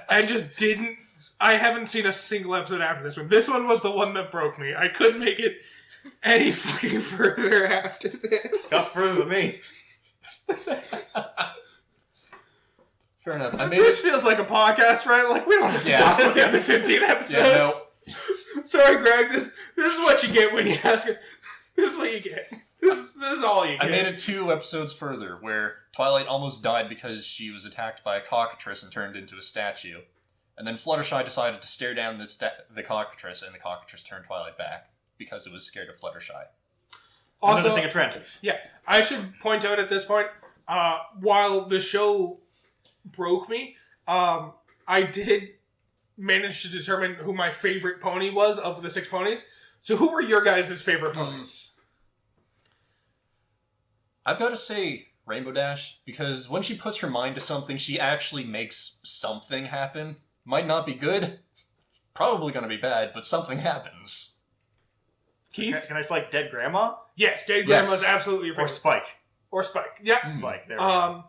I just didn't... I haven't seen a single episode after this one. This one was the one that broke me. I couldn't make it any fucking further after this. Got further than me. Fair enough. This feels like a podcast, right? Like, we don't have to talk about the other 15 episodes. Yeah, no. Sorry, Greg. This is what you get when you ask it. This is what you get. This is all you get. I made it 2 episodes further, where Twilight almost died because she was attacked by a cockatrice and turned into a statue. And then Fluttershy decided to stare down the cockatrice, and the cockatrice turned Twilight back because it was scared of Fluttershy. Also, I'm noticing a trend. Yeah, I should point out at this point, while the show broke me, I did manage to determine who my favorite pony was of the 6 ponies. So who were your guys' favorite ponies? I've got to say Rainbow Dash, because when she puts her mind to something, she actually makes something happen. Might not be good, probably going to be bad, but something happens. Keith? Can I select Dead Grandma? Yes, Dead Grandma's absolutely your favorite. Or Spike. Yeah. Spike, there we go.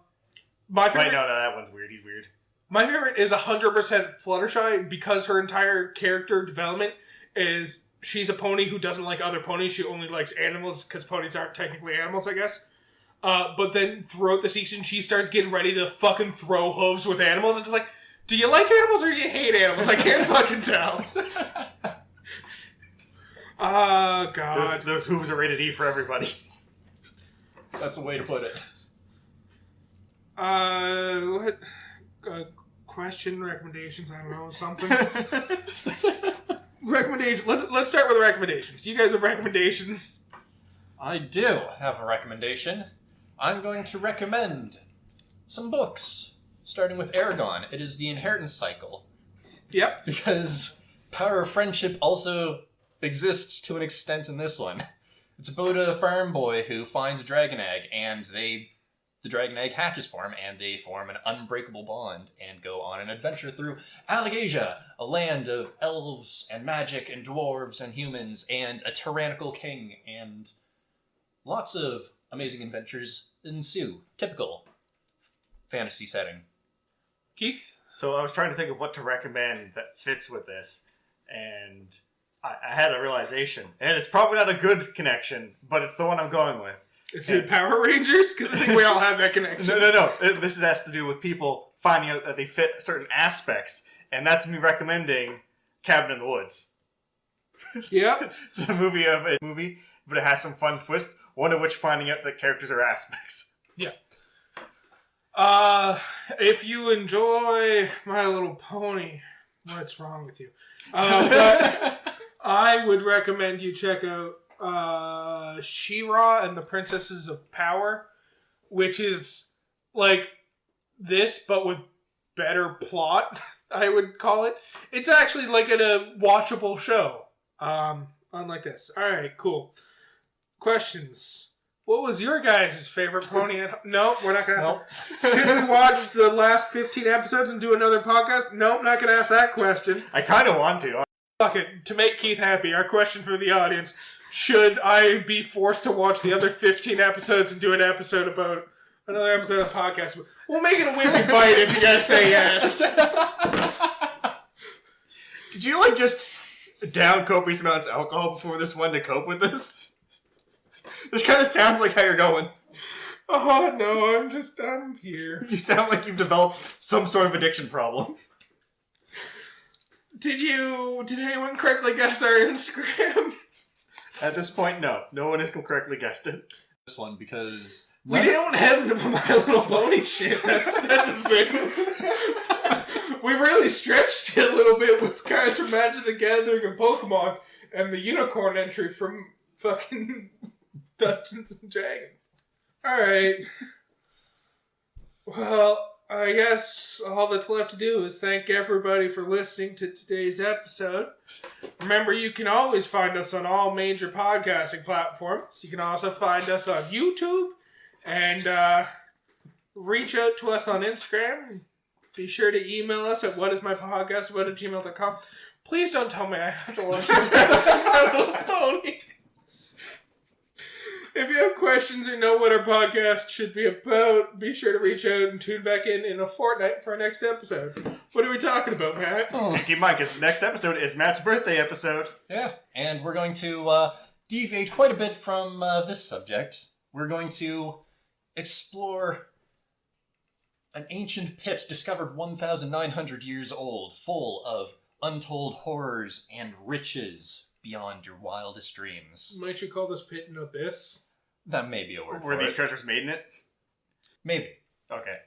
My favorite... Wait, no, that one's weird. He's weird. My favorite is 100% Fluttershy, because her entire character development is she's a pony who doesn't like other ponies. She only likes animals, because ponies aren't technically animals, I guess. But then throughout the season, she starts getting ready to fucking throw hooves with animals. And just like, do you like animals or do you hate animals? I can't fucking tell. Oh, God. Those hooves are rated E for everybody. That's a way to put it. Question, recommendations, I don't know, something. Recommendation. Let's start with the recommendations. Do you guys have recommendations? I do have a recommendation. I'm going to recommend some books. starting with Eragon. It is the inheritance cycle. Yep. Because power of friendship also exists to an extent in this one. It's about a farm boy who finds a dragon egg, and the dragon egg hatches for him, and they form an unbreakable bond and go on an adventure through Allegasia, a land of elves and magic and dwarves and humans and a tyrannical king, and lots of amazing adventures ensue. Typical fantasy setting. Keith? So I was trying to think of what to recommend that fits with this, and I had a realization. And it's probably not a good connection, but it's the one I'm going with. Is it Power Rangers? Because I think we all have that connection. No. This has to do with people finding out that they fit certain aspects, and that's me recommending Cabin in the Woods. Yep. It's a movie, but it has some fun twists, one of which finding out that characters are aspects. Yeah. If you enjoy My Little Pony, what's wrong with you? But I would recommend you check out Shira and the Princesses of Power, which is like this, but with better plot, I would call it. It's actually like a watchable show. Unlike this. Alright, cool. Questions. What was your guys' favorite pony? No, we're not going to ask that. Should we watch the last 15 episodes and do another podcast? Nope, not going to ask that question. I kind of want to. Fuck it. To make Keith happy, our question for the audience: should I be forced to watch the other 15 episodes and do an episode about another episode of the podcast? We'll make it a wimpy bite if you guys say yes. Did you just down copious amounts of alcohol before this one to cope with this? This kind of sounds like how you're going. Oh no, I'm here. You sound like you've developed some sort of addiction problem. Did anyone correctly guess our Instagram? At this point, no. No one has correctly guessed it. This one, because... We don't have the My Little Pony shit. That's a thing. We really stretched it a little bit with Cards from Magic the Gathering and Pokemon and the unicorn entry from fucking Dungeons and Dragons. Alright. Well, I guess all that's left to do is thank everybody for listening to today's episode. Remember, you can always find us on all major podcasting platforms. You can also find us on YouTube and reach out to us on Instagram. Be sure to email us at whatismypodcastabout@gmail.com. Please don't tell me I have to watch the rest of My Little Pony. If you have questions or know what our podcast should be about, be sure to reach out and tune back in a fortnight for our next episode. What are we talking about, Matt? Keep in mind, because the next episode is Matt's birthday episode. Yeah, and we're going to deviate quite a bit from this subject. We're going to explore an ancient pit discovered 1,900 years old, full of untold horrors and riches beyond your wildest dreams. Might you call this pit an abyss? That may be a word Were for these it. treasures made in it? Maybe. Okay.